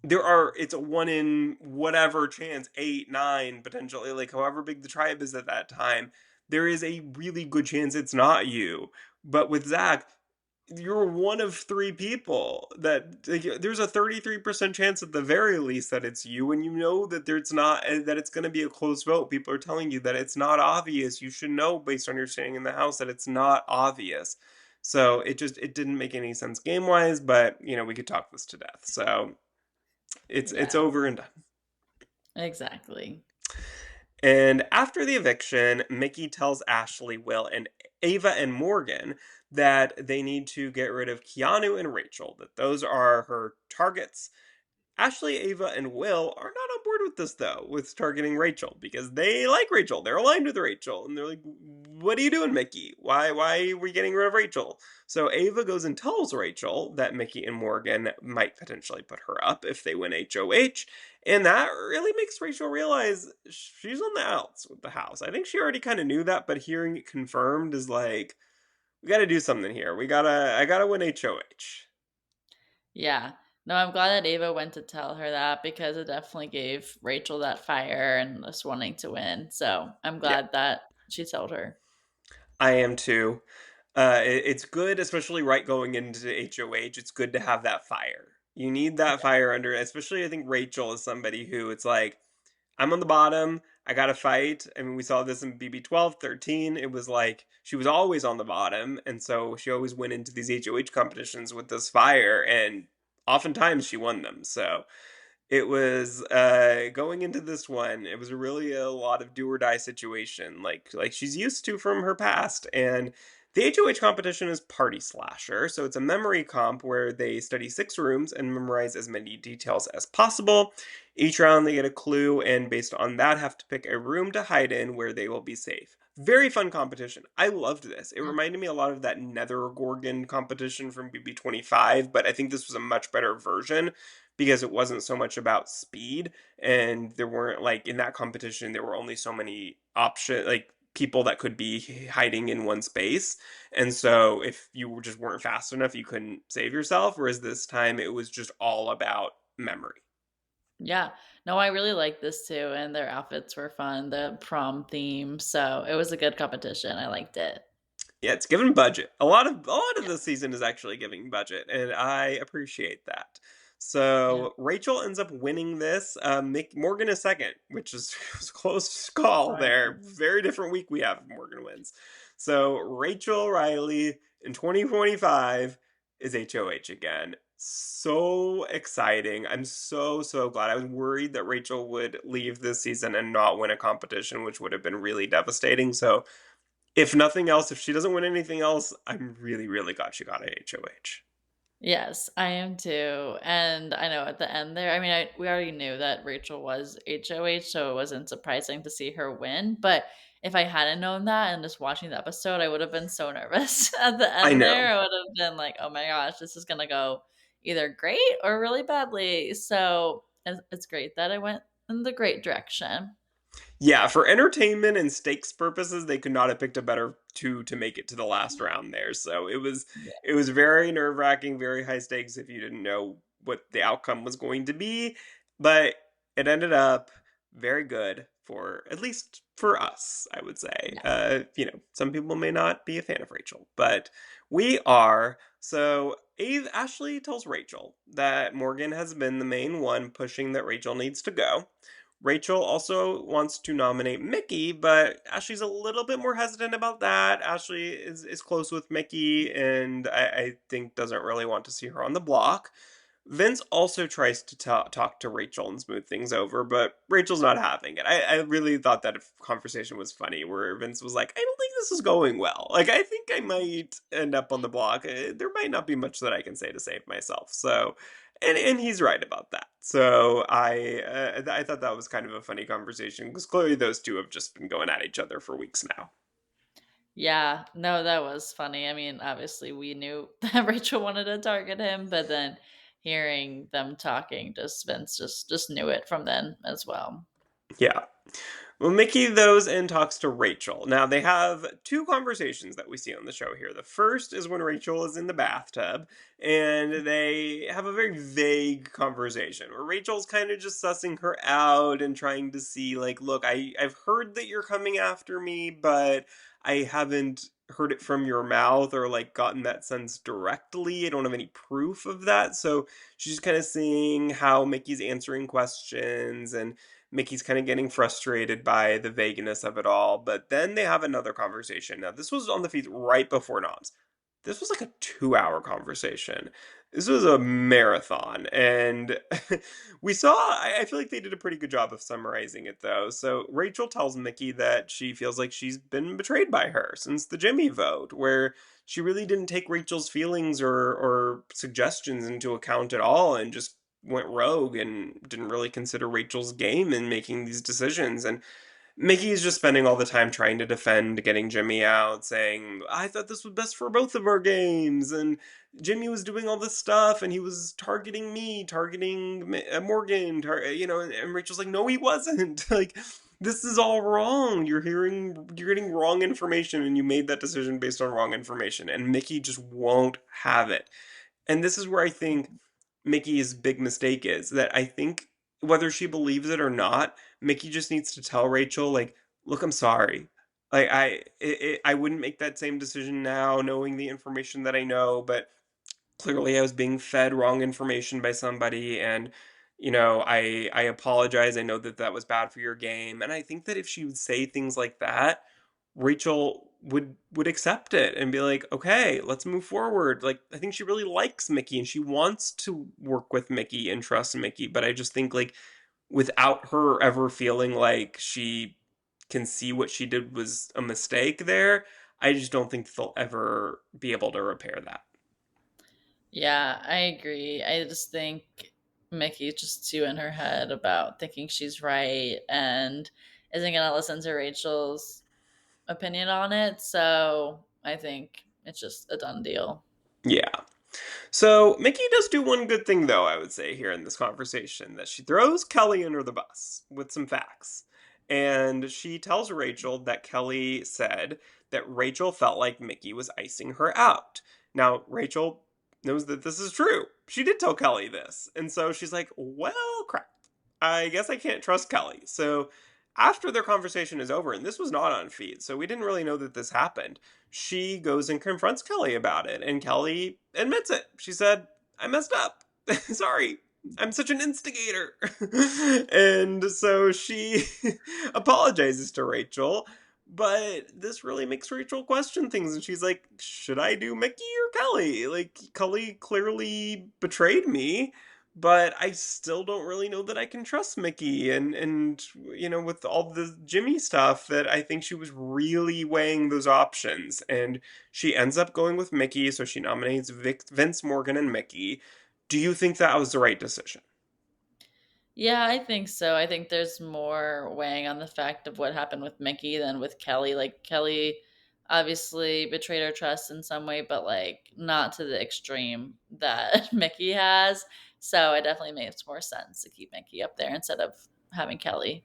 A: it's a one in whatever chance, 8, 9 potentially, like however big the tribe is at that time, there is a really good chance it's not you. But with Zach, you're one of three people that like, there's a 33% chance at the very least that it's you, and you know that there's not that it's going to be a close vote. People are telling you that it's not obvious. You should know based on your standing in the house that it's not obvious. So it didn't make any sense game wise, but we could talk this to death. So it's
B: Yeah,
A: over and done.
B: exactly.
A: And after the eviction, Mickey tells Ashley, Will, and Ava and Morgan that they need to get rid of Keanu and Rachel, that those are her targets. Ashley, Ava, and Will are not on board with this, though, with targeting Rachel, because they like Rachel. They're aligned with Rachel. And they're like, what are you doing, Mickey? Why are we getting rid of Rachel? So Ava goes and tells Rachel that Mickey and Morgan might potentially put her up if they win HOH. And that really makes Rachel realize she's on the outs with the house. I think she already kind of knew that, but hearing it confirmed is like, we gotta do something here. I gotta win HOH.
B: Yeah. No, I'm glad that Ava went to tell her that because it definitely gave Rachel that fire and just wanting to win. So I'm
A: Yeah,
B: glad that she told her.
A: I am too. It's good, especially right going into HOH. It's good to have that fire. You need that fire under, especially I think Rachel is somebody who it's like, I'm on the bottom. I got to fight. I mean, we saw this in BB 12, 13. It was like she was always on the bottom. And so she always went into these HOH competitions with this fire. And oftentimes she won them. So it was going into this one, it was really a lot of do or die situation, like she's used to from her past. And the HOH competition is Party Slasher, so it's a memory comp where they study 6 rooms and memorize as many details as possible. Each round they get a clue, and based on that, have to pick a room to hide in where they will be safe. Very fun competition. I loved this. It
B: Mm.
A: reminded me a lot of that Nether Gorgon competition from BB25, but I think this was a much better version because it wasn't so much about speed, and there weren't like in that competition there were only so many option like people that could be hiding in one space, and so if you just weren't fast enough you couldn't save yourself, whereas this time it was just all about memory.
B: Yeah. No, I really like this too. And their outfits were fun, the prom theme. So it was a good competition. I liked it.
A: Yeah, it's given budget. A lot of
B: Yeah.
A: the season is actually giving budget, and I appreciate that.
B: Yeah.
A: So Rachel ends up winning this. Morgan is second, which is was a close call
B: Right.
A: there. Very different week we have if Morgan wins. So Rachel Riley in 2025 is HOH again. So exciting. I'm so glad. I was worried that Rachel would leave this season and not win a competition, which would have been really devastating. So if nothing else, if she doesn't win anything else, I'm really glad she got a HOH.
B: Yes, I am too. And I know at the end there, I mean, we already knew that Rachel was HOH, so it wasn't surprising to see her win. But if I hadn't known that and just watching the episode, I would have been so nervous at the
A: I
B: end
A: know.
B: there. I would have been like, oh my gosh, this is going to go either great or really badly. So it's great that I went in the great direction.
A: Yeah, for entertainment and stakes purposes, they could not have picked a better two to make it to the last round there. So
B: Yeah.
A: it was very nerve-wracking, very high stakes if you didn't know what the outcome was going to be, but it ended up very good for at least for us, I would say.
B: Yes.
A: Some people may not be a fan of Rachel, but we are. So Ashley tells Rachel that Morgan has been the main one pushing that Rachel needs to go. Rachel also wants to nominate Mickey, but Ashley's a little bit more hesitant about that. Ashley is close with Mickey, and I think doesn't really want to see her on the block. Vince also tries to talk to Rachel and smooth things over, but Rachel's not having it. I really thought that conversation was funny, where Vince was like, I don't think this is going well. Like, I think I might end up on the block. There might not be much that I can say to save myself. So, and he's right about that. So I thought that was kind of a funny conversation because clearly those two have just been going at each other for weeks now.
B: Yeah, no, that was funny. I mean, obviously we knew that Rachel wanted to target him, but then hearing them talking, just Vince just knew it from then as well.
A: Yeah. Well, Mickey goes and talks to Rachel. Now, they have two conversations that we see on the show here. The first is when Rachel is in the bathtub, and they have a very vague conversation where Rachel's kind of just sussing her out and trying to see, like, look, I've heard that you're coming after me, but I haven't heard it from your mouth or like gotten that sense directly. I don't have any proof of that. So she's just kind of seeing how Mickey's answering questions and Mickey's kind of getting frustrated by the vagueness of it all. But then they have another conversation. Now, this was on the feed right before Noms. This was like a 2 hour conversation. This was a marathon. And we saw, I feel like they did a pretty good job of summarizing it though. So Rachel tells Mickey that she feels like she's been betrayed by her since the Jimmy vote, where she really didn't take Rachel's feelings or suggestions into account at all and just went rogue and didn't really consider Rachel's game in making these decisions. And Mickey's just spending all the time trying to defend getting Jimmy out, saying, I thought this was best for both of our games. And Jimmy was doing all this stuff and he was targeting me, targeting Morgan, and Rachel's like, no, he wasn't. Like, this is all wrong. You're getting wrong information and you made that decision based on wrong information. And Mickey just won't have it. And this is where I think Mickey's big mistake is that I think whether she believes it or not, Mickey just needs to tell Rachel, like, look, I'm sorry. Like I wouldn't make that same decision now, knowing the information that I know, but clearly I was being fed wrong information by somebody, and I apologize. I know that that was bad for your game, and I think that if she would say things like that, Rachel would accept it and be like, okay, let's move forward. Like, I think she really likes Mickey and she wants to work with Mickey and trust Mickey, but I just think like without her ever feeling like she can see what she did was a mistake there, I just don't think they'll ever be able to repair that.
B: Yeah, I agree. I just think Mickey's just too in her head about thinking she's right and isn't going to listen to Rachel's opinion on it. So I think it's just a done deal.
A: Yeah. So Mickey does do one good thing, though, I would say, here in this conversation, that she throws Kelly under the bus with some facts. And she tells Rachel that Kelly said that Rachel felt like Mickey was icing her out. Now, Rachel knows that this is true. She did tell Kelly this. And so she's like, well, crap. I guess I can't trust Kelly. So after their conversation is over, and this was not on feed, so we didn't really know that this happened, she goes and confronts Kelly about it, and Kelly admits it. She said, I messed up. Sorry. I'm such an instigator. And so she apologizes to Rachel, but this really makes Rachel question things. And she's like, should I do Mickey or Kelly? Like, Kelly clearly betrayed me, but I still don't really know that I can trust Mickey. And with all the Jimmy stuff, that I think she was really weighing those options. And she ends up going with Mickey, so she nominates Vince Morgan and Mickey. Do you think that was the right decision?
B: Yeah, I think so. I think there's more weighing on the fact of what happened with Mickey than with Kelly. Like, Kelly obviously betrayed her trust in some way, but like not to the extreme that Mickey has. So it definitely makes more sense to keep Mickey up there instead of having Kelly.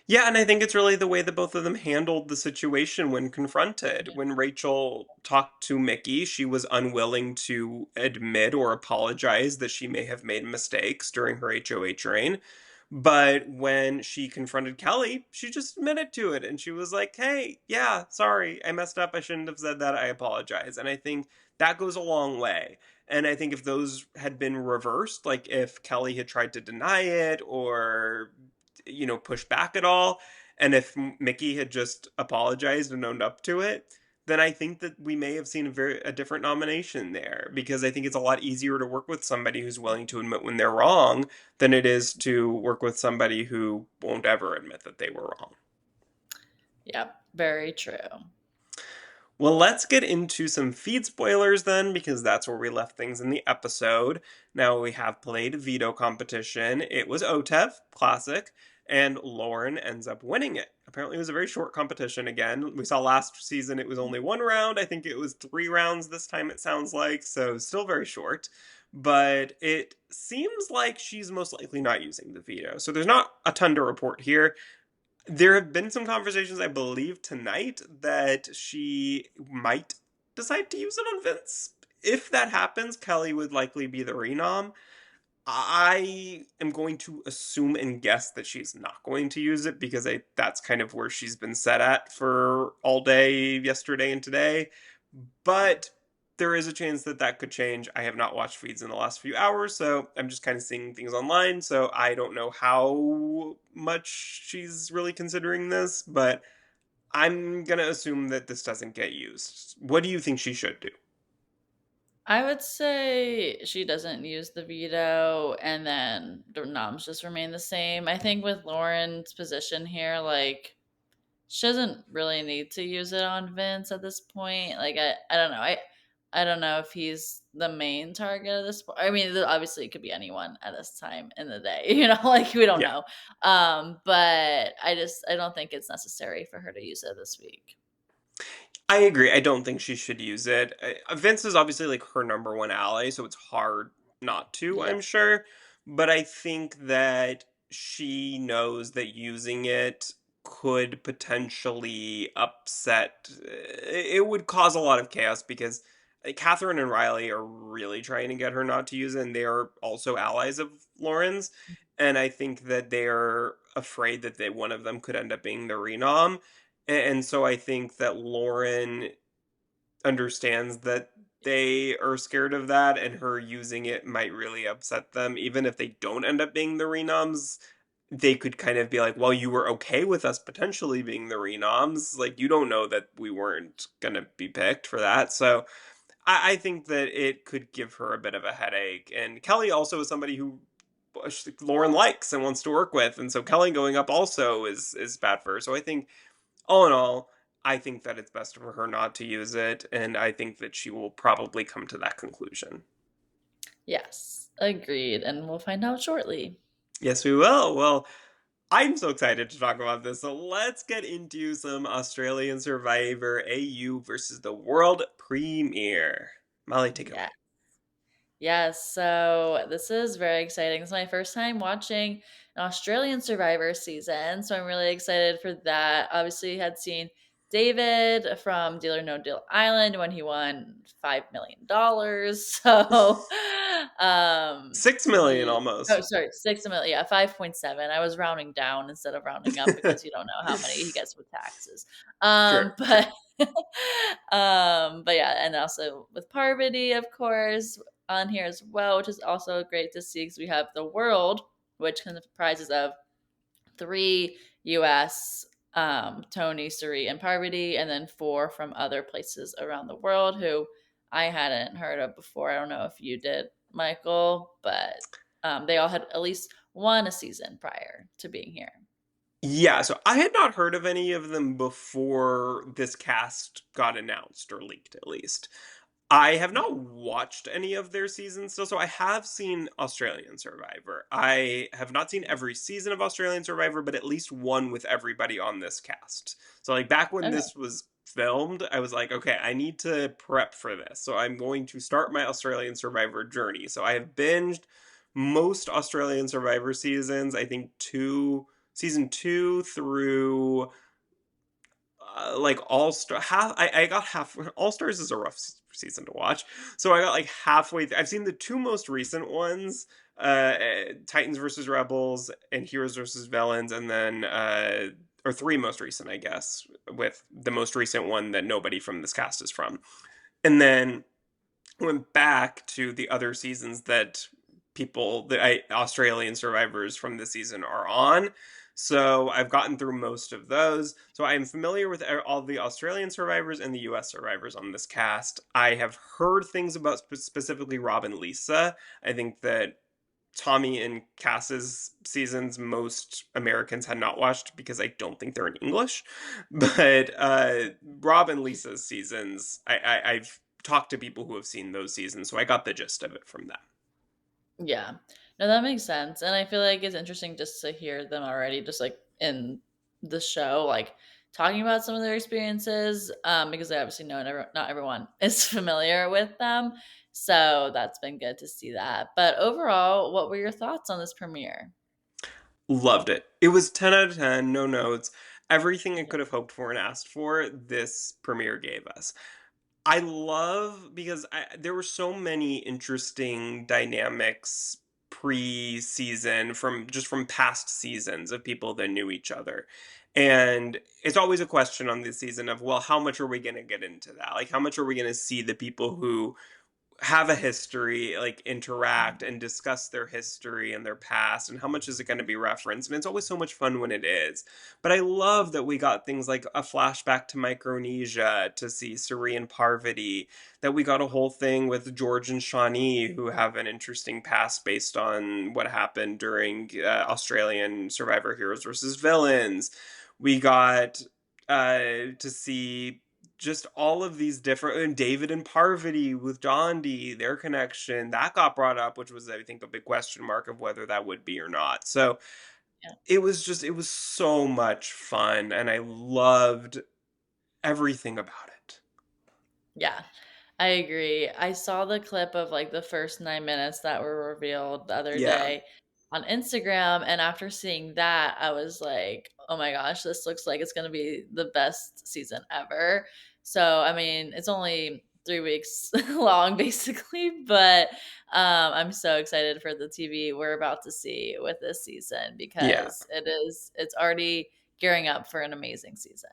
A: Yeah, and I think it's really the way that both of them handled the situation when confronted. When Rachel talked to Mickey, she was unwilling to admit or apologize that she may have made mistakes during her HOH reign. But when she confronted Kelly, she just admitted to it and she was like, hey, yeah, sorry, I messed up. I shouldn't have said that. I apologize. And I think that goes a long way. And I think if those had been reversed, like if Kelly had tried to deny it or push back at all. And if Mickey had just apologized and owned up to it, then I think that we may have seen a different nomination there, because I think it's a lot easier to work with somebody who's willing to admit when they're wrong than it is to work with somebody who won't ever admit that they were wrong.
B: Yep, very true.
A: Well, let's get into some feed spoilers then, because that's where we left things in the episode. Now, we have played veto competition. It was OTEV, classic, and Lauren ends up winning it. Apparently, it was a very short competition again. We saw last season it was only one round. I think it was 3 rounds this time, it sounds like, so still very short. But it seems like she's most likely not using the veto. So there's not a ton to report here. There have been some conversations, I believe, tonight that she might decide to use it on Vince. If that happens, Kelly would likely be the renom. I am going to assume and guess that she's not going to use it because that's kind of where she's been set at for all day yesterday and today. But there is a chance that that could change. I have not watched feeds in the last few hours, so I'm just kind of seeing things online. So I don't know how much she's really considering this, but I'm going to assume that this doesn't get used. What do you think she should do?
B: I would say she doesn't use the veto, and then the noms just remain the same. I think with Lauren's position here, like she doesn't really need to use it on Vince at this point. Like I don't know. I don't know if he's the main target of this. I mean, obviously it could be anyone at this time in the day. Like we don't
A: Yeah.
B: know. But I don't think it's necessary for her to use it this week.
A: I agree. I don't think she should use it. Vince is obviously like her number one ally, so it's hard not to,
B: Yeah.
A: I'm sure. But I think that she knows that using it could potentially upset. It would cause a lot of chaos because Catherine and Riley are really trying to get her not to use it, and they are also allies of Lauren's. And I think that they're afraid that one of them could end up being the renom. And so I think that Lauren understands that they are scared of that, and her using it might really upset them. Even if they don't end up being the renoms, they could kind of be like, well, you were okay with us potentially being the renoms. Like, you don't know that we weren't going to be picked for that. So I think that it could give her a bit of a headache. And Kelly also is somebody who Lauren likes and wants to work with. And so Kelly going up also is bad for her. So I think all in all, I think that it's best for her not to use it, and I think that she will probably come to that conclusion.
B: Yes. Agreed. And we'll find out shortly.
A: Yes, we will. Well, I'm so excited to talk about this. So let's get into some Australian Survivor AU versus the world premiere. Molly, take it
B: Yeah.
A: away.
B: Yes, so this is very exciting. It's my first time watching an Australian Survivor season, so I'm really excited for that. Obviously, had seen David from Deal or No Deal Island when he won $5 million. So,
A: 6 million
B: he oh
A: almost.
B: sorry, 6 million, yeah, 5.7. I was rounding down instead of rounding up because you don't know how many he gets with taxes.
A: Sure, sure.
B: But but yeah, and also with Parvati, of course, on here as well, which is also great to see because we have the world, which comprises of three US, Tony, Suri, and Parvati, and then four from other places around the world who I hadn't heard of before. I don't know if you did, Michael, but they all had at least one a season prior to being here.
A: Yeah, so I had not heard of any of them before this cast got announced or leaked, at least. I have
B: Yeah.
A: not watched any of their seasons still, so I have seen Australian Survivor. I have not seen every season of Australian Survivor, but at least one with everybody on this cast. So, like, back when
B: Okay.
A: this was filmed, I was like, okay, I need to prep for this. So, I'm going to start my Australian Survivor journey. So, I have binged most Australian Survivor seasons, I think season two through like All Star half. I got half. All Stars is a rough season to watch, so I got like halfway. I've seen the two most recent ones, Titans versus Rebels and Heroes versus Villains, and then or three most recent, I guess, with the most recent one that nobody from this cast is from, and then went back to the other seasons that Australian survivors from this season are on. So I've gotten through most of those. So I'm familiar with all the Australian survivors and the US survivors on this cast. I have heard things about specifically Rob and Lisa. I think that Tommy and Cass's seasons most Americans had not watched because I don't think they're in English. But Rob and Lisa's seasons, I've talked to people who have seen those seasons, so I got the gist of it from them.
B: Yeah. No, that makes sense. And I feel like it's interesting just to hear them already, just like in the show, like talking about some of their experiences, because I obviously know not everyone is familiar with them. So that's been good to see that. But overall, what were your thoughts on this premiere?
A: Loved it. It was 10 out of 10, no notes. Everything I
B: Yeah.
A: could have hoped for and asked for, this premiere gave us. I love because there were so many interesting dynamics pre-season from past seasons of people that knew each other. And it's always a question on this season of, well, how much are we going to get into that? Like, how much are we going to see the people who have a history like interact and discuss their history and their past, and how much is it going to be referenced? And it's always so much fun when it is. But I love that we got things like a flashback to Micronesia to see Suri and Parvati, that we got a whole thing with George and Shawnee, who have an interesting past based on what happened during Australian Survivor Heroes versus Villains. We got to see just all of these different, and David and Parvati with Dondi, their connection that got brought up, which was, I think, a big question mark of whether that would be or not. So
B: Yeah.
A: it was so much fun, and I loved everything about it.
B: Yeah, I agree. I saw the clip of like the first 9 minutes that were revealed the other
A: Yeah,
B: day on Instagram. And after seeing that, I was like, oh my gosh, this looks like it's going to be the best season ever. So, I mean, it's only 3 weeks long, basically, but I'm so excited for the TV we're about to see with this season
A: yeah.
B: because it's already gearing up for an amazing season.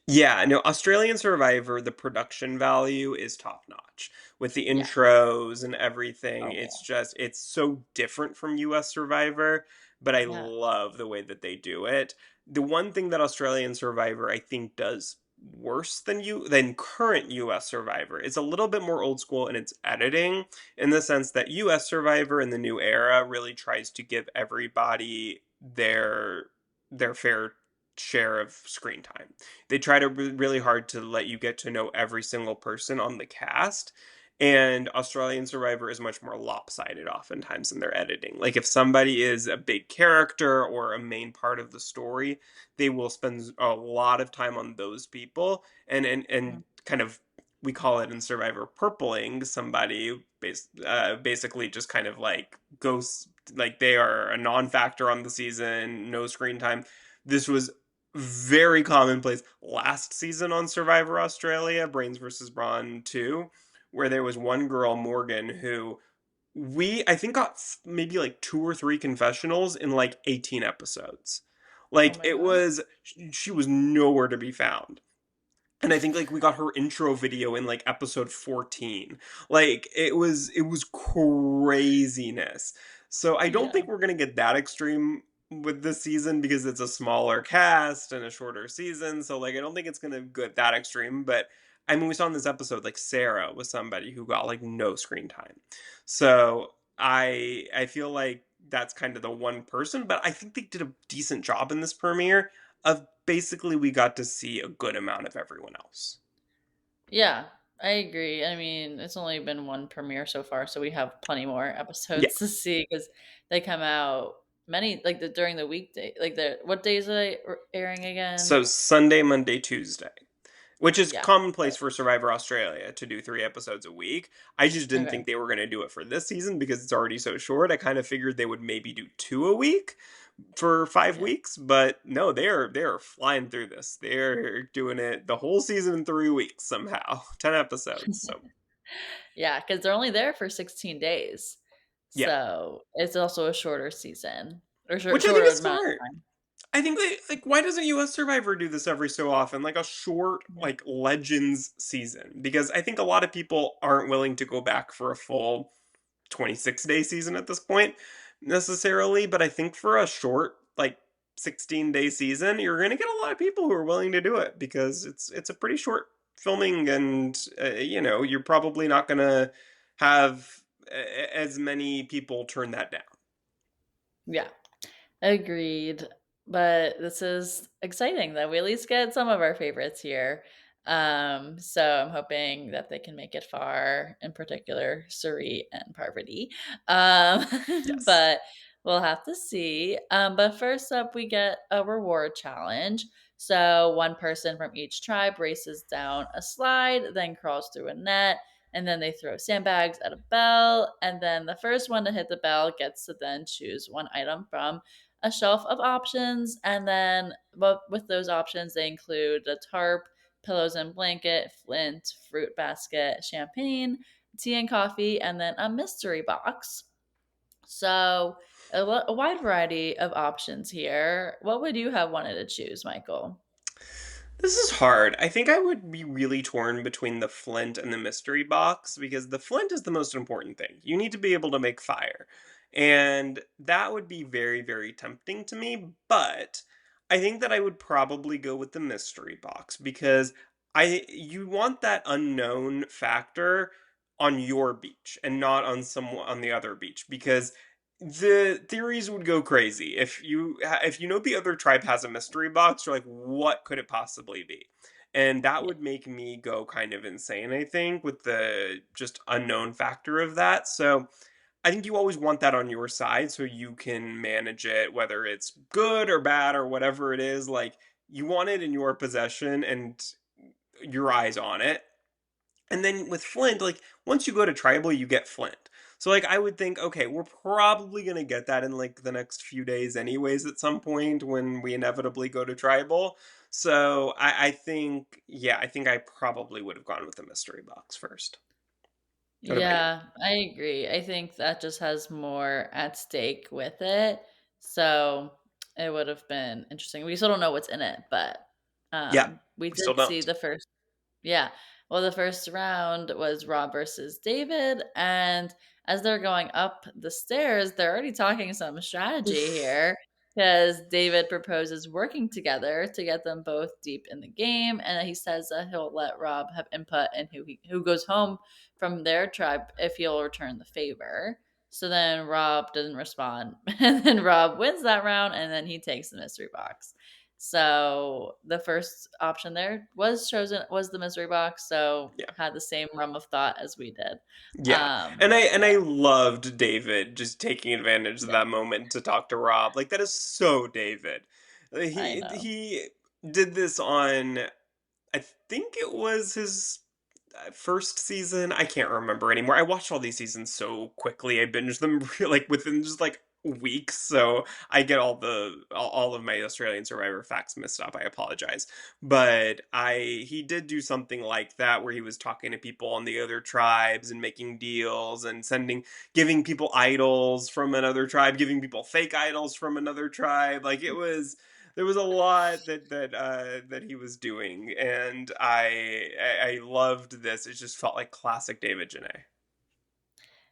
A: Yeah, no, Australian Survivor, the production value is top notch with the
B: Yeah.
A: intros and everything.
B: Oh,
A: It's
B: yeah.
A: just, it's so different from US Survivor, but I
B: Yeah.
A: love the way that they do it. The one thing that Australian Survivor I think does worse than current US Survivor is a little bit more old school in its editing, in the sense that US Survivor in the new era really tries to give everybody their fair share of screen time. They try to really hard to let you get to know every single person on the cast. And Australian Survivor is much more lopsided oftentimes in their editing. Like, if somebody is a big character or a main part of the story, they will spend a lot of time on those people, and kind of, we call it in Survivor, purpling somebody, basically just kind of like ghosts, like they are a non-factor on the season, no screen time. This was very commonplace last season on Survivor Australia, Brains versus Brawn 2, where there was one girl, Morgan, who I think got maybe like two or three confessionals in like 18 episodes.
B: Oh
A: Like,
B: my
A: it
B: gosh.
A: was, she was nowhere to be found. And I think like we got her intro video in like episode 14. Like, it was craziness. So I don't
B: Yeah.
A: think we're gonna get that extreme with this season because it's a smaller cast and a shorter season. So like I don't think it's gonna get that extreme. But I mean, we saw in this episode like Sarah was somebody who got like no screen time. So I feel like that's kind of the one person, but I think they did a decent job in this premiere of basically we got to see a good amount of everyone else.
B: Yeah, I agree. I mean, it's only been one premiere so far, so we have plenty more
A: Yeah.
B: episodes to see because they come out many like during the weekday. Like the what days are they airing again?
A: So Sunday, Monday, Tuesday, which is
B: Yeah.
A: commonplace for Survivor Australia to do 3 episodes a week. I just didn't
B: Okay.
A: think they were going to do it for this season because it's already so short. I kind of figured they would maybe do two a week for five
B: Yeah.
A: weeks, but no, they are flying through this. They're doing it the whole season in 3 weeks somehow, 10 episodes. So
B: Yeah, because they're only there for 16 days,
A: yeah,
B: so it's also a shorter season or
A: which I think
B: shorter
A: is
B: amount
A: smart.
B: of time.
A: I think like why doesn't US Survivor do this every so often? Like a short
B: Yeah.
A: like Legends season, because I think a lot of people aren't willing to go back for a full 26-day season at this point necessarily, but I think for a short like 16-day season, you're going to get a lot of people who are willing to do it because it's a pretty short filming, and you're probably not going to have as many people turn that down.
B: Yeah. Agreed. But this is exciting that we at least get some of our favorites here. So I'm hoping that they can make it far, in particular, Suri and Parvati.
A: Yes.
B: But we'll have to see. But first up, we get a reward challenge. So one person from each tribe races down a slide, then crawls through a net, and then they throw sandbags at a bell. And then the first one to hit the bell gets to then choose one item from a shelf of options. And then, but with those options, they include a tarp, pillows and blanket, flint, fruit basket, champagne, tea and coffee, and then a mystery box. So a wide variety of options here. What would you have wanted to choose, Michael?
A: This is hard. I think I would be really torn between the flint and the mystery box because the flint is the most important thing. You need to be able to make fire. And that would be very, very tempting to me. But I think that I would probably go with the mystery box because you want that unknown factor on your beach and not on someone on the other beach because the theories would go crazy if you know the other tribe has a mystery box. You're like, what could it possibly be? And that
B: Yeah.
A: would make me go kind of insane, I think, with the just unknown factor of that. So I think you always want that on your side so you can manage it, whether it's good or bad or whatever it is. Like, you want it in your possession and your eyes on it. And then with Flint, like once you go to tribal, you get Flint. So like I would think, okay, we're probably gonna get that in like the next few days, anyways, at some point when we inevitably go to tribal. So I think, yeah, I think I probably would have gone with the mystery box first. What about you?
B: Yeah, I agree. I think that just has more at stake with it. So it would have been interesting. We still don't know what's in it, but
A: Yeah,
B: we
A: we still
B: did see
A: don't.
B: the first. Yeah. Well, the first round was Rob versus David. And as they're going up the stairs, they're already talking some strategy here because David proposes working together to get them both deep in the game. And he says that he'll let Rob have input in who goes home from their tribe if he'll return the favor. So then Rob doesn't respond. And then Rob wins that round and then he takes the mystery box. So the first option there was chosen was the mystery box. So
A: Yeah.
B: had the same realm of thought as we did.
A: Yeah. And
B: Yeah,
A: I loved David just taking advantage of
B: yeah,
A: that moment to talk to Rob. Like that is so David.
B: I know.
A: He did this on, I think it was his first season. I can't remember anymore. I watched all these seasons so quickly. I binged them like within just like weeks, so I get all of my Australian Survivor facts mixed up. I apologize, but I he did do something like that where he was talking to people on the other tribes and making deals and giving people idols from another tribe, giving people fake idols from another tribe. Like it was there was a lot that he was doing, and I loved this. It just felt like classic David Janae.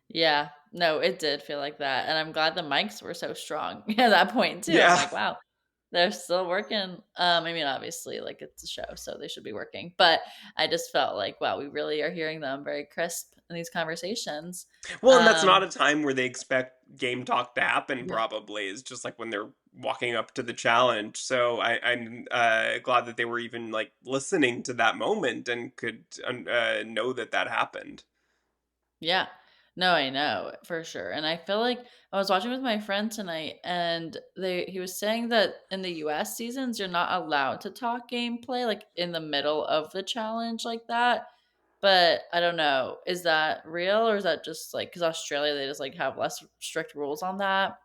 B: Yeah, no, it did feel like that, and I'm glad the mics were so strong at that point too. I'm
A: Yeah.
B: like, wow, they're still working. I mean, obviously, like it's a show, so they should be working. But I just felt like, wow, we really are hearing them very crisp in these conversations.
A: Well, and that's not
B: Um,
A: a time where they expect game talk to happen.
B: yeah,
A: Probably is just like when they're walking up to the challenge. So I'm glad that they were even like listening to that moment and could know that that happened.
B: yeah. No, I know for sure. And I feel like I was watching with my friend tonight, and they he was saying that in the US seasons, you're not allowed to talk gameplay like in the middle of the challenge like that. But I don't know, is that real or is that just like because Australia they just like have less strict rules on that?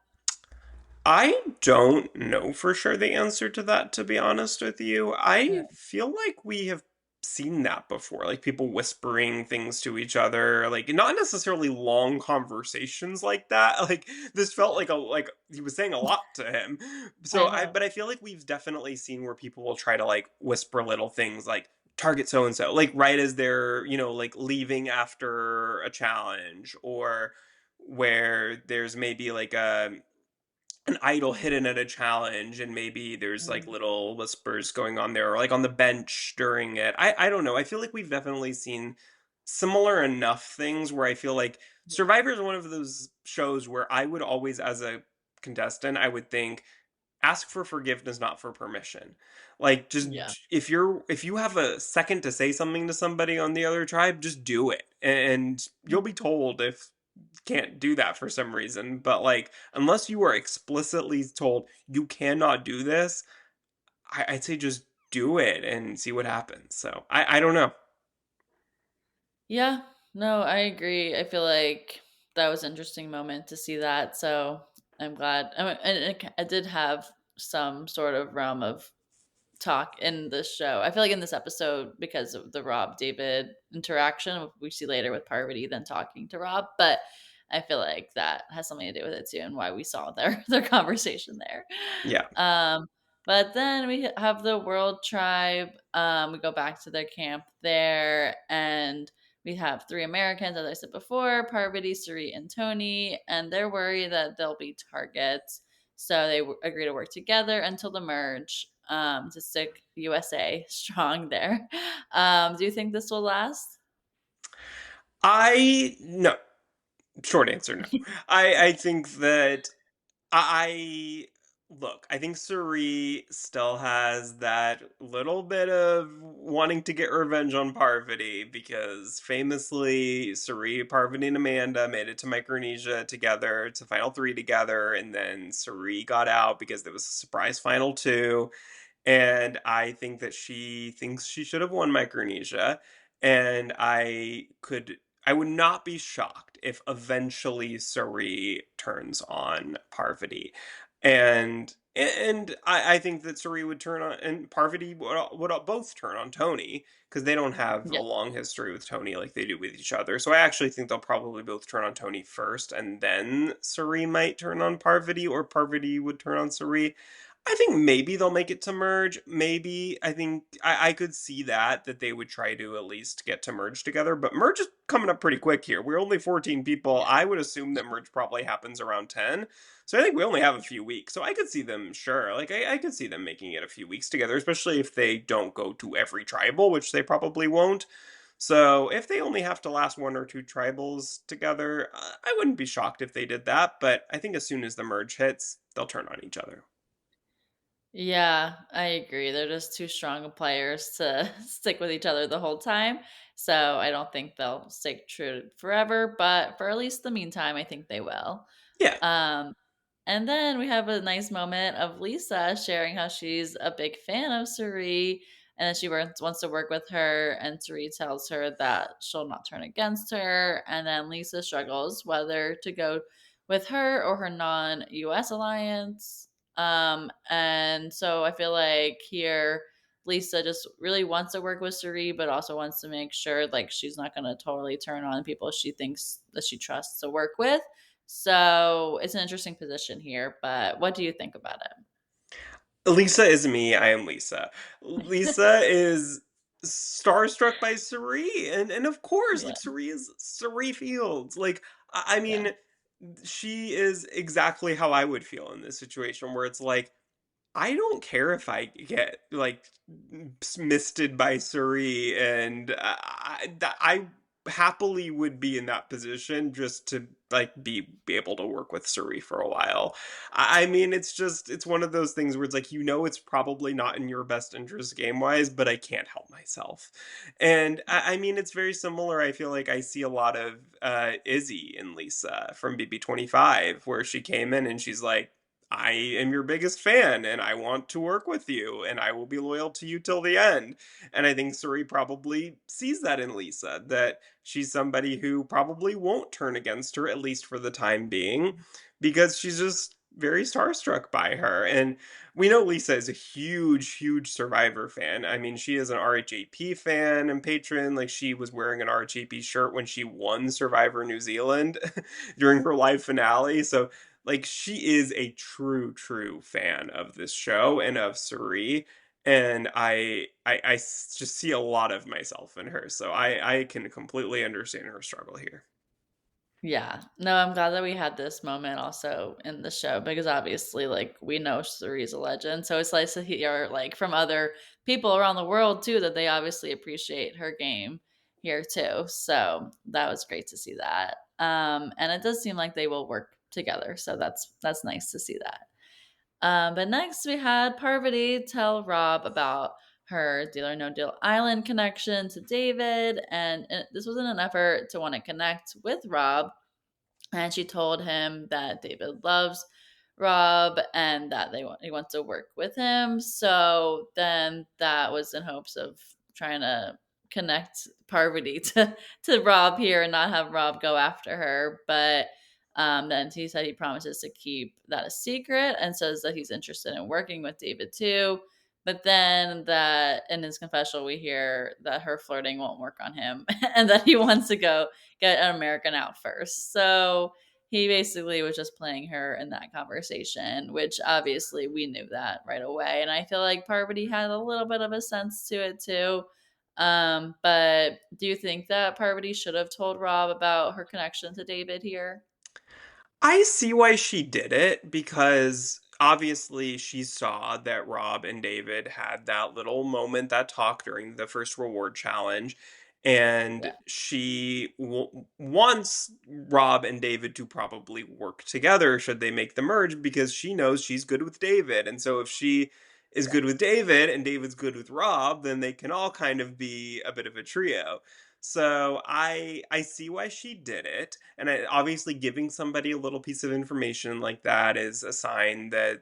A: I don't know for sure the answer to that, to be honest with you.
B: Yeah.
A: I feel like we have seen that before, like people whispering things to each other, like not necessarily long conversations like that. Like this felt like he was saying a lot to him.
B: I
A: So
B: know.
A: but I feel like we've definitely seen where people will try to like whisper little things like target so and so, like right as they're, like leaving after a challenge, or where there's maybe like an idol hidden at a challenge and maybe there's like
B: Mm,
A: little whispers going on there or like on the bench during it. I don't know. I feel like we've definitely seen similar enough things where I feel like Survivor is one of those shows where I would always, as a contestant, I would think ask for forgiveness, not for permission. Like just
B: yeah.
A: if you have a second to say something to somebody on the other tribe, just do it. And you'll be told if can't do that for some reason. But like, unless you are explicitly told you cannot do this, I'd say just do it and see what happens. So I don't know.
B: Yeah. No, I agree. I feel like that was an interesting moment to see that. So I'm glad. I mean, and it did have some sort of realm of talk in this show. I feel like in this episode, because of the Rob David interaction, we see later with Parvati then talking to Rob. But I feel like that has something to do with it too, and why we saw their their conversation there.
A: Yeah.
B: Um, but then we have the World Tribe. We go back to their camp there, and we have three Americans, as I said before: Parvati, Suri, and Tony, and they're worried that they'll be targets. So they agree to work together until the merge, to stick USA strong there. Do you think this will last?
A: I no. Short answer, no. I think that I look, I think Suri still has that little bit of wanting to get revenge on Parvati because famously Suri, Parvati, and Amanda made it to Micronesia together to Final Three together, and then Suri got out because there was a surprise Final Two. And I think that she thinks she should have won Micronesia. And I would not be shocked if eventually Suri turns on Parvati. And I think that Suri would turn on, and Parvati would both turn on Tony because they don't have a
B: Yeah.
A: long history with Tony like they do with each other. So I actually think they'll probably both turn on Tony first, and then Suri might turn on Parvati, or Parvati would turn on Suri. I think maybe they'll make it to merge. Maybe I think I could see that they would try to at least get to merge together. But merge is coming up pretty quick here. We're only 14 people.
B: Yeah.
A: I would assume that merge probably happens around 10. So I think we only have a few weeks. So I could see them, sure. Like I could see them making it a few weeks together, especially if they don't go to every tribal, which they probably won't. So if they only have to last one or two tribals together, I wouldn't be shocked if they did that. But I think as soon as the merge hits, they'll turn on each other.
B: Yeah, I agree. They're just too strong of players to stick with each other the whole time. So I don't think they'll stick true forever, but for at least the meantime, I think they will.
A: Yeah.
B: Um, and then we have a nice moment of Lisa sharing how she's a big fan of Suri and that she wants to work with her. And Suri tells her that she'll not turn against her. And then Lisa struggles whether to go with her or her non US alliance. And so I feel like here Lisa just really wants to work with Suri, but also wants to make sure like she's not going to totally turn on people she thinks that she trusts to work with. So it's an interesting position here, but what do you think about
A: Lisa is me. I am Lisa. Lisa is starstruck by Suri, and of course, like
B: it?
A: Suri is Suri Fields. Like I
B: Yeah,
A: mean, she is exactly how I would feel in this situation, where it's like I don't care if I get like misted by Suri, and I happily would be in that position just to like be able to work with Suri for a while. I mean, it's one of those things where it's like it's probably not in your best interest game wise, but I can't help myself. And I mean, it's very similar. I feel like I see a lot of Izzy in Lisa from BB25, where she came in and she's like, I am your biggest fan and I want to work with you and I will be loyal to you till the end. And I think Suri probably sees that in Lisa, that she's somebody who probably won't turn against her, at least for the time being, because she's just very starstruck by her. And we know Lisa is a huge, huge Survivor fan. I mean, she is an RHAP fan and patron. Like, she was wearing an RHAP shirt when she won Survivor New Zealand during her live finale. So like she is a true fan of this show and of Suri, and just see a lot of myself in her. So I can completely understand her struggle here.
B: yeah. No, I'm glad that we had this moment also in the show because obviously, like, we know Suri's a legend. So it's nice to hear, like, from other people around the world too, that they obviously appreciate her game here too. So that was great to see that. And it does seem like they will work together. So that's nice to see that. But next, we had Parvati tell Rob about her Deal or No Deal Island connection to David. And this was in an effort to want to connect with Rob. And she told him that David loves Rob and that he wants to work with him. So then that was in hopes of trying to connect Parvati to Rob here and not have Rob go after her. But then he said he promises to keep that a secret and says that he's interested in working with David too. But then that in his confessional, we hear that her flirting won't work on him and that he wants to go get an American out first. So he basically was just playing her in that conversation, which obviously we knew that right away. And I feel like Parvati had a little bit of a sense to it too. But do you think that Parvati should have told Rob about her connection to David here?
A: I see why she did it because obviously she saw that Rob and David had that little moment, that talk during the first reward challenge. And
B: Yeah.
A: she wants Rob and David to probably work together should they make the merge because she knows she's good with David. And so if she is good with David and David's good with Rob, then they can all kind of be a bit of a trio. So I see why she did it, and obviously giving somebody a little piece of information like that is a sign that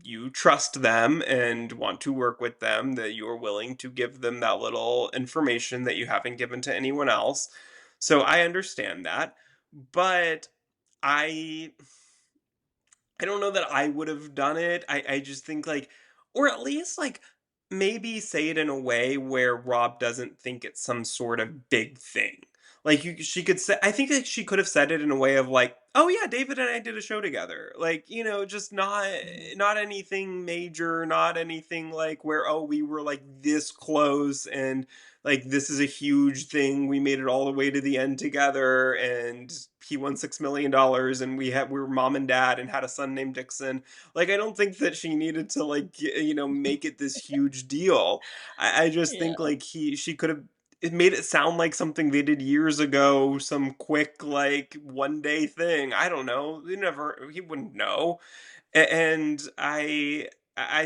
A: you trust them and want to work with them, that you are willing to give them that little information that you haven't given to anyone else. So I understand that, but I I don't know that I would have done it. I just think like, or at least like maybe say it in a way where Rob doesn't think it's some sort of big thing. Like she could say, I think that she could have said it in a way of like, oh yeah, David and I did a show together. Like, just
B: Mhm.
A: not anything major, not anything like where, oh, we were like this close and like this is a huge thing. We made it all the way to the end together and he won $6 million and we were mom and dad and had a son named Dixon. Like I don't think that she needed to like make it this huge deal. I just think
B: Yeah.
A: like she could have it made it sound like something they did years ago, some quick like one day thing. I don't know. He wouldn't know. And I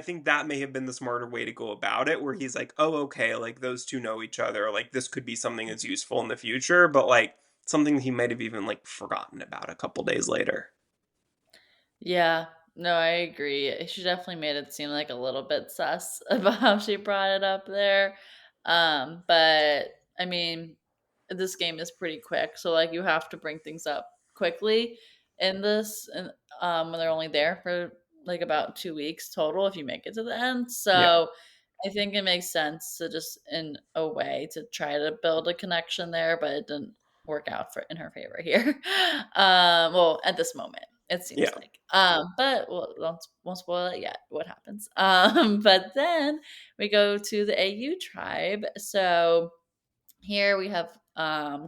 A: think that may have been the smarter way to go about it, where he's like, oh, okay, like those two know each other. Like this could be something that's useful in the future, but like something he might have even like forgotten about a couple days later.
B: Yeah. No, I agree. She definitely made it seem like a little bit sus about how she brought it up there. But I mean, this game is pretty quick, so like you have to bring things up quickly in this, and when they're only there for like about 2 weeks total if you make it to the end.
A: Yeah.
B: So I think it makes sense to just in a way to try to build a connection there, but it didn't work out for in her favor here. Well, at this moment, it seems
A: Yeah.
B: like. But won't spoil it yet. What happens? But then we go to the AU tribe. So here we have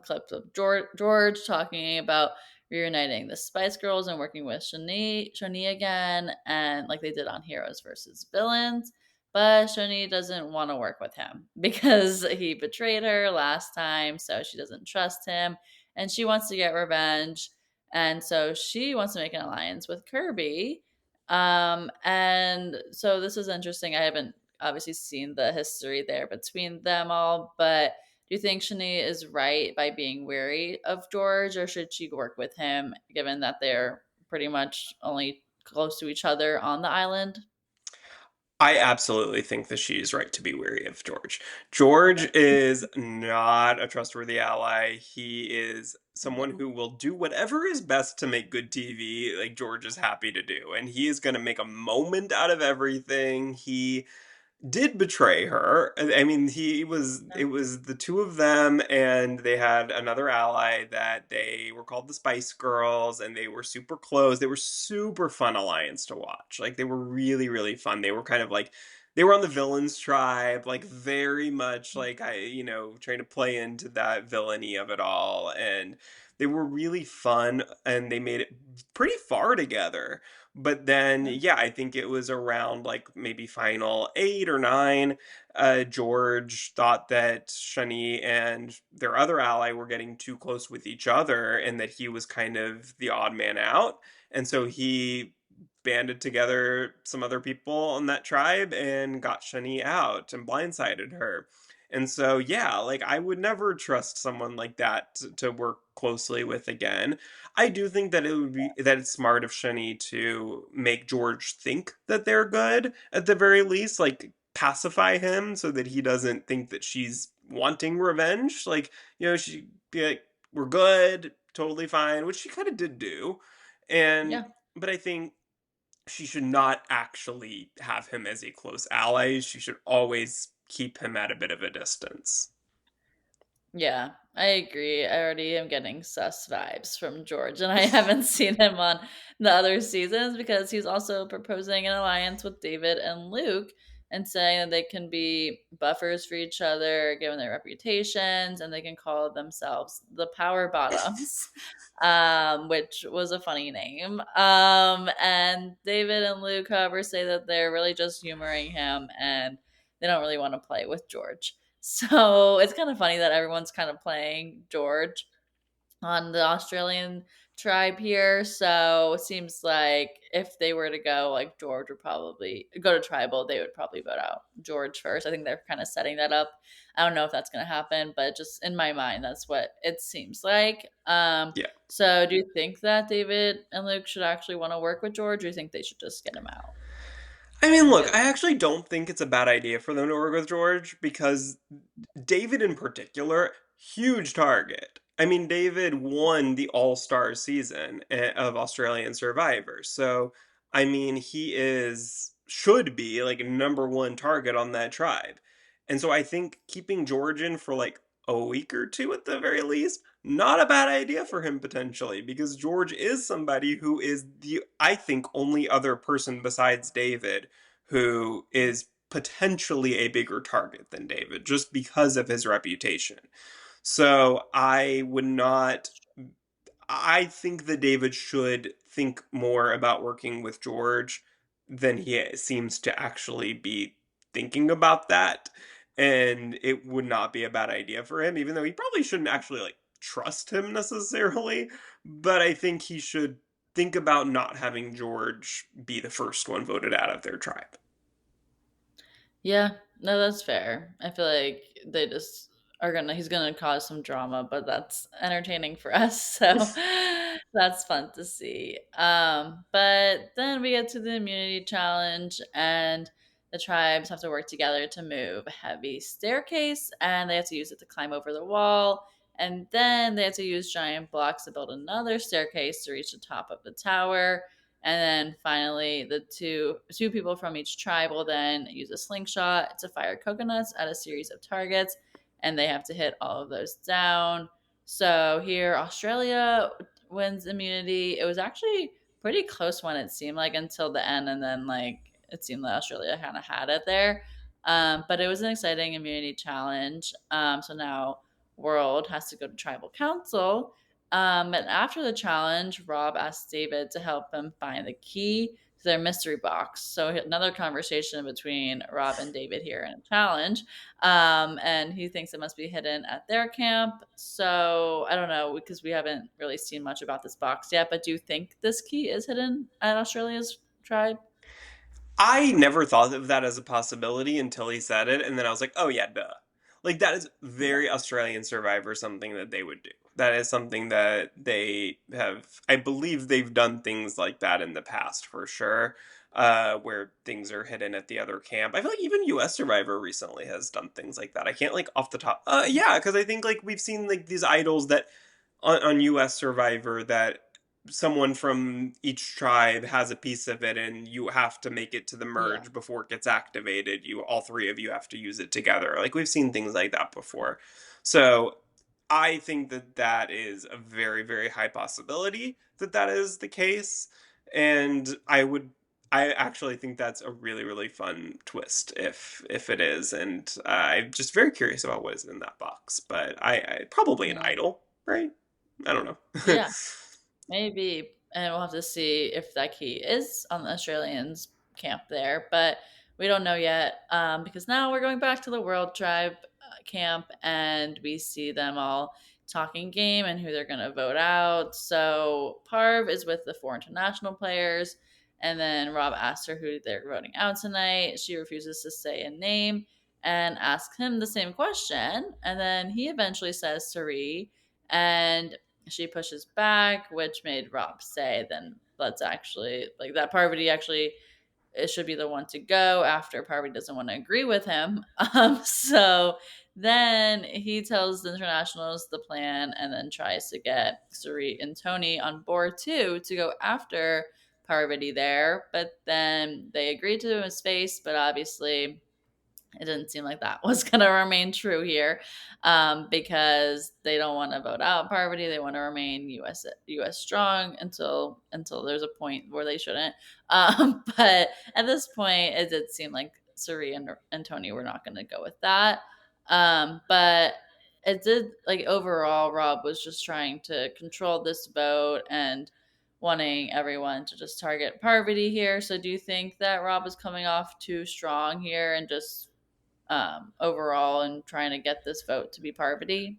B: clips of George talking about reuniting the Spice Girls and working with Shani again, and like they did on Heroes versus Villains. But Shani doesn't want to work with him because he betrayed her last time, so she doesn't trust him, and she wants to get revenge, and so she wants to make an alliance with Kirby. And so this is interesting. I haven't obviously seen the history there between them all, but do you think Shani is right by being wary of George, or should she work with him given that they're pretty much only close to each other on the island?
A: I absolutely think that she's right to be wary of George. George
B: Okay.
A: is not a trustworthy ally. He is someone
B: No.
A: who will do whatever is best to make good TV, like George is happy to do. And he is going to make a moment out of everything. He did betray her. I mean, it was the two of them and they had another ally that they were called the Spice Girls and they were super close. They were super fun alliance to watch. Like they were really really fun. They were kind of like they were on the villains tribe, like very much like trying to play into that villainy of it all and they were really fun and they made it pretty far together. But then,
B: Yeah.
A: yeah, I think it was around like maybe final 8 or 9. George thought that Shani and their other ally were getting too close with each other and that he was kind of the odd man out. And so he banded together some other people on that tribe and got Shani out and blindsided her. And so, yeah, like I would never trust someone like that to work closely with again. I do think that it's smart of Shani to make George think that they're good at the very least, like pacify him so that he doesn't think that she's wanting revenge. Like, she be like, "We're good, totally fine," which she kind of did do. And
B: Yeah.
A: but I think she should not actually have him as a close ally. She should always keep him at a bit of a distance.
B: Yeah. I agree. I already am getting sus vibes from George, and I haven't seen him on the other seasons because he's also proposing an alliance with David and Luke and saying that they can be buffers for each other given their reputations and they can call themselves the Power Bottoms, which was a funny name. And David and Luke, however, say that they're really just humoring him and they don't really want to play with George. So it's kind of funny that everyone's kind of playing George on the Australian tribe here. So it seems like if they were to go, like George would probably go to tribal, they would probably vote out George first. I think they're kind of setting that up. I don't know if that's going to happen, but just in my mind, that's what it seems like.
A: Yeah.
B: So do you think that David and Luke should actually want to work with George, or do you think they should just get him out
A: I mean,
B: and
A: look,
B: get it?
A: I actually don't think it's a bad idea for them to work with George because David in particular, huge target. I mean, David won the All-Star season of Australian Survivor. So, I mean, he is should be like a number one target on that tribe. And so I think keeping George in for like a week or two at the very least, not a bad idea for him potentially because George is somebody who is the I think only other person besides David who is potentially a bigger target than David just because of his reputation. So I would not. I think that David should think more about working with George than he seems to actually be thinking about that. And it would not be a bad idea for him, even though he probably shouldn't actually like trust him necessarily. But I think he should think about not having George be the first one voted out of their tribe.
B: Yeah, no, that's fair. I feel like they just are he's gonna cause some drama, but that's entertaining for us, so that's fun to see. But then we get to the immunity challenge, and the tribes have to work together to move a heavy staircase, and they have to use it to climb over the wall. And then they have to use giant blocks to build another staircase to reach the top of the tower. And then finally, the two people from each tribe will then use a slingshot to fire coconuts at a series of targets, and they have to hit all of those down. So here, Australia wins immunity. It was actually pretty close when it seemed like until the end, and then like it seemed like Australia kind of had it there. But it was an exciting immunity challenge. So now World has to go to Tribal Council, and after the challenge, Rob asked David to help him find the key to their mystery box. So another conversation between Rob and David here in a challenge. And he thinks it must be hidden at their camp. So I don't know because we haven't really seen much about this box yet. But do you think this key is hidden at Australia's tribe?
A: I never thought of that as a possibility until he said it, and then I was like, oh yeah, duh. Like that is
B: Yeah.
A: very Australian Survivor, something that they would do. That is something that they have. I believe they've done things like that in the past for sure, where things are hidden at the other camp. I feel like even U.S. Survivor recently has done things like that. I can't like off the top. Yeah, because I think like we've seen like these idols that on U.S. Survivor that someone from each tribe has a piece of it and you have to make it to the
B: Yeah.
A: merge before it gets activated. You all three of you have to use it together. Like we've seen things like that before. So I think that that is a very high possibility that that is the case, and I actually think that's a really fun twist if it is, and I'm just very curious about what is in that box. But I probably an
B: Yeah.
A: idol, right? I don't know.
B: Yeah. Maybe, and we'll have to see if that key is on the Australians' camp there, but we don't know yet because now we're going back to the World Tribe camp and we see them all talking game and who they're going to vote out. So Parv is with the four international players, and then Rob asks her who they're voting out tonight. She refuses to say a name and asks him the same question, and then he eventually says Sari, and she pushes back, which made Rob say, then let's actually, like, that Parvati actually, it should be the one to go after Parvati doesn't want to agree with him. So then he tells the internationals the plan and then tries to get Suri and Tony on board too to go after Parvati there. But then they agree to his face, but obviously it didn't seem like that was going to remain true here, because they don't want to vote out Parvati. They want to remain U.S. strong until there's a point where they shouldn't. But at this point, it did seem like Suri and Tony were not going to go with that. But it did, like, overall, Rob was just trying to control this vote and wanting everyone to just target Parvati here. So do you think that Rob was coming off too strong here and just overall and trying to get this vote to be Parvati?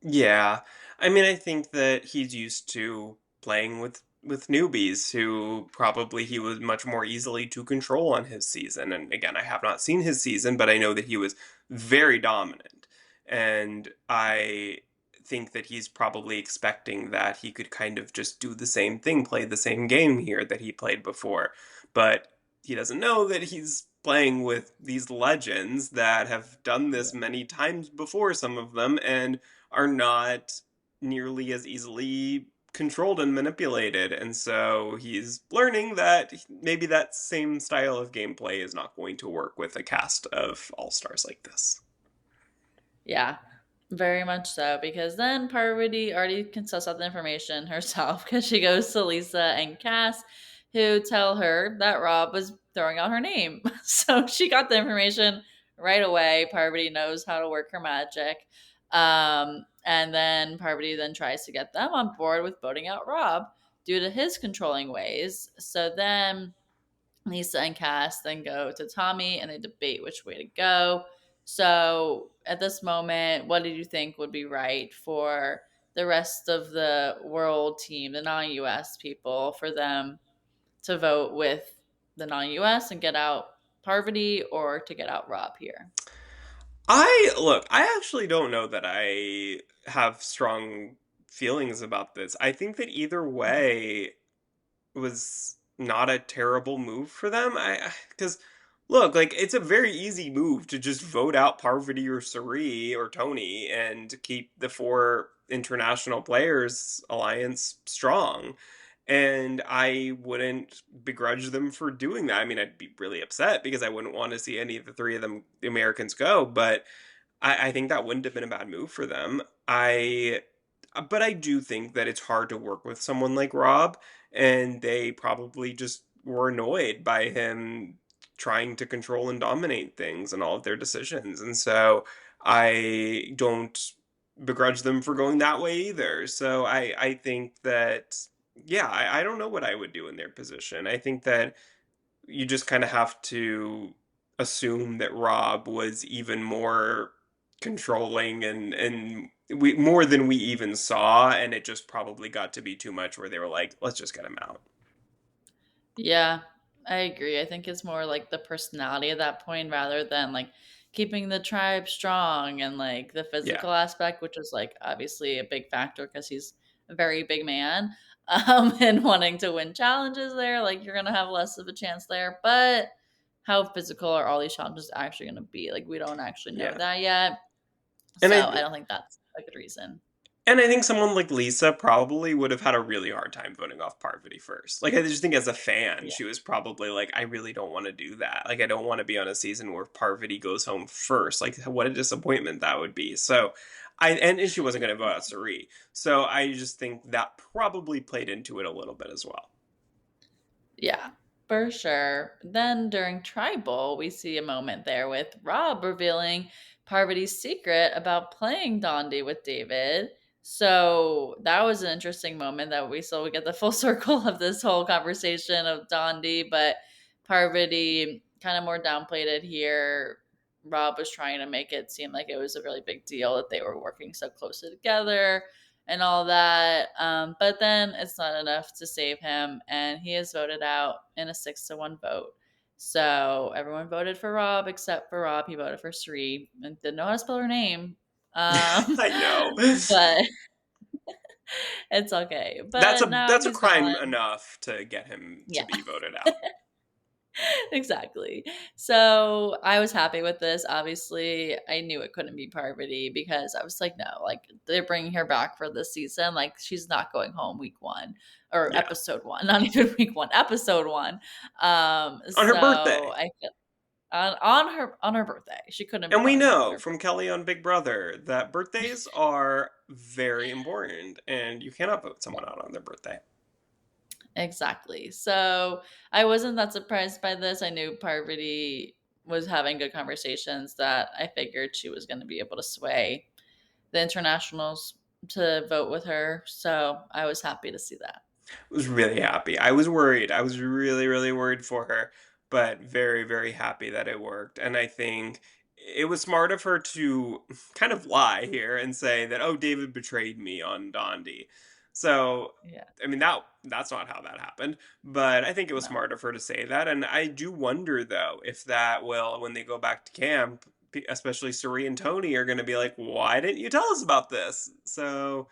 A: Yeah. I mean, I think that he's used to playing with newbies who probably he was much more easily to control on his season. And again, I have not seen his season, but I know that he was very dominant. And I think that he's probably expecting that he could kind of just do the same thing, play the same game here that he played before. But he doesn't know that he's playing with these legends that have done this many times before, some of them, and are not nearly as easily controlled and manipulated. And so he's learning that maybe that same style of gameplay is not going to work with a cast of all stars like this.
B: Yeah, very much so. Because then Parvati already can suss out the information herself because she goes to Lisa and Cass, who tell her that Rob was throwing out her name. So she got the information right away. Parvati knows how to work her magic. And then Parvati then tries to get them on board with voting out Rob due to his controlling ways. So then Lisa and Cass then go to Tommy and they debate which way to go. So at this moment, what did you think would be right for the rest of the world team, the non US people, for them to vote with the non US and get out Parvati, or to get out Rob here?
A: I actually don't know that I have strong feelings about this. I think that either way was not a terrible move for them. I because look, like it's a very easy move to just vote out Parvati or Suri or Tony and keep the four international players alliance strong. And I wouldn't begrudge them for doing that. I mean, I'd be really upset because I wouldn't want to see any of the three of them, the Americans, go. But I think that wouldn't have been a bad move for them. But I do think that it's hard to work with someone like Rob, and they probably just were annoyed by him trying to control and dominate things and all of their decisions. And so I don't begrudge them for going that way either. So I think that, yeah, I don't know what I would do in their position. I think that you just kind of have to assume that Rob was even more controlling and we more than we even saw, and it just probably got to be too much where they were like, let's just get him out.
B: Yeah, I agree. I think it's more like the personality at that point rather than like keeping the tribe strong and like the
A: Yeah.
B: physical aspect, which is like obviously a big factor because he's a very big man. And wanting to win challenges there, like you're gonna have less of a chance there. But how physical are all these challenges actually gonna be? Like we don't actually know
A: Yeah.
B: that yet.
A: And
B: So
A: I
B: I don't think that's a good reason.
A: and I think someone like Lisa probably would have had a really hard time voting off Parvati first. Like I just think as a fan,
B: Yeah.
A: she was probably like, I really don't want to do that. Like I don't want to be on a season where Parvati goes home first. Like what a disappointment that would be. So and she wasn't gonna vote out Suri. So I just think that probably played into it a little bit as well.
B: Yeah, for sure. Then during Tribal, we see a moment there with Rob revealing Parvati's secret about playing Dondi with David. So that was an interesting moment that we get the full circle of this whole conversation of Dondi, but Parvati kind of more downplayed it here. Rob was trying to make it seem like it was a really big deal that they were working so closely together and all that. But then it's not enough to save him, and he is voted out in a 6-1 vote. So everyone voted for Rob except for Rob. He voted for Sri and didn't know how to spell her name.
A: I know.
B: But it's okay. But now
A: That's a
B: he's
A: crime
B: gone.
A: enough to get him to
B: Yeah.
A: be voted out.
B: Exactly. So I was happy with this. Obviously, I knew it couldn't be Parvati because I was like, no, like they're bringing her back for this season. Like she's not going home week one or
A: Yeah.
B: episode one, not even week one, episode one.
A: On her
B: So
A: birthday.
B: I feel on her birthday. She couldn't have been
A: And we
B: going out on
A: know
B: her
A: from
B: birthday.
A: Kelly on Big Brother that birthdays are very important and you cannot vote someone out on their birthday.
B: Exactly. So I wasn't that surprised by this. I knew Parvati was having good conversations that I figured she was going to be able to sway the internationals to vote with her. So I was happy to see that.
A: Was really happy. I was worried. I was really, really worried for her, but very, very happy that it worked. And I think it was smart of her to kind of lie here and say that, oh, David betrayed me on Dondi. So,
B: Yeah.
A: I mean, that's not how that happened, but I think it was
B: No.
A: smart of her to say that. And I do wonder, though, if that will, when they go back to camp, especially Suri and Tony are going to be like, why didn't you tell us about this? So,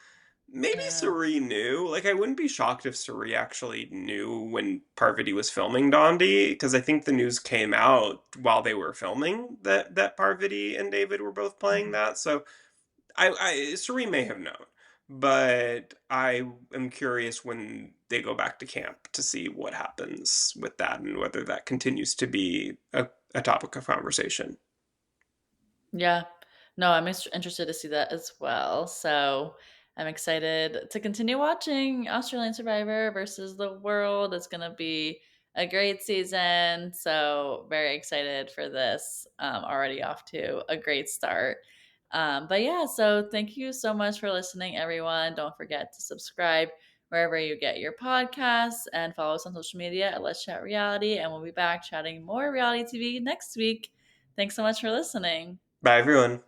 A: maybe
B: Uh,
A: Suri knew. Like, I wouldn't be shocked if Suri actually knew when Parvati was filming Dondi, because I think the news came out while they were filming that Parvati and David were both playing
B: mhm.
A: that. So I Suri may have known, but I am curious when they go back to camp to see what happens with that and whether that continues to be a topic of conversation.
B: Yeah. No, I'm interested to see that as well. So I'm excited to continue watching Australian Survivor versus the world. It's going to be a great season. So very excited for this. Already off to a great start. But yeah, so thank you so much for listening, everyone. Don't forget to subscribe wherever you get your podcasts and follow us on social media at Let's Chat Reality. And we'll be back chatting more reality TV next week. Thanks so much for listening.
A: Bye, everyone.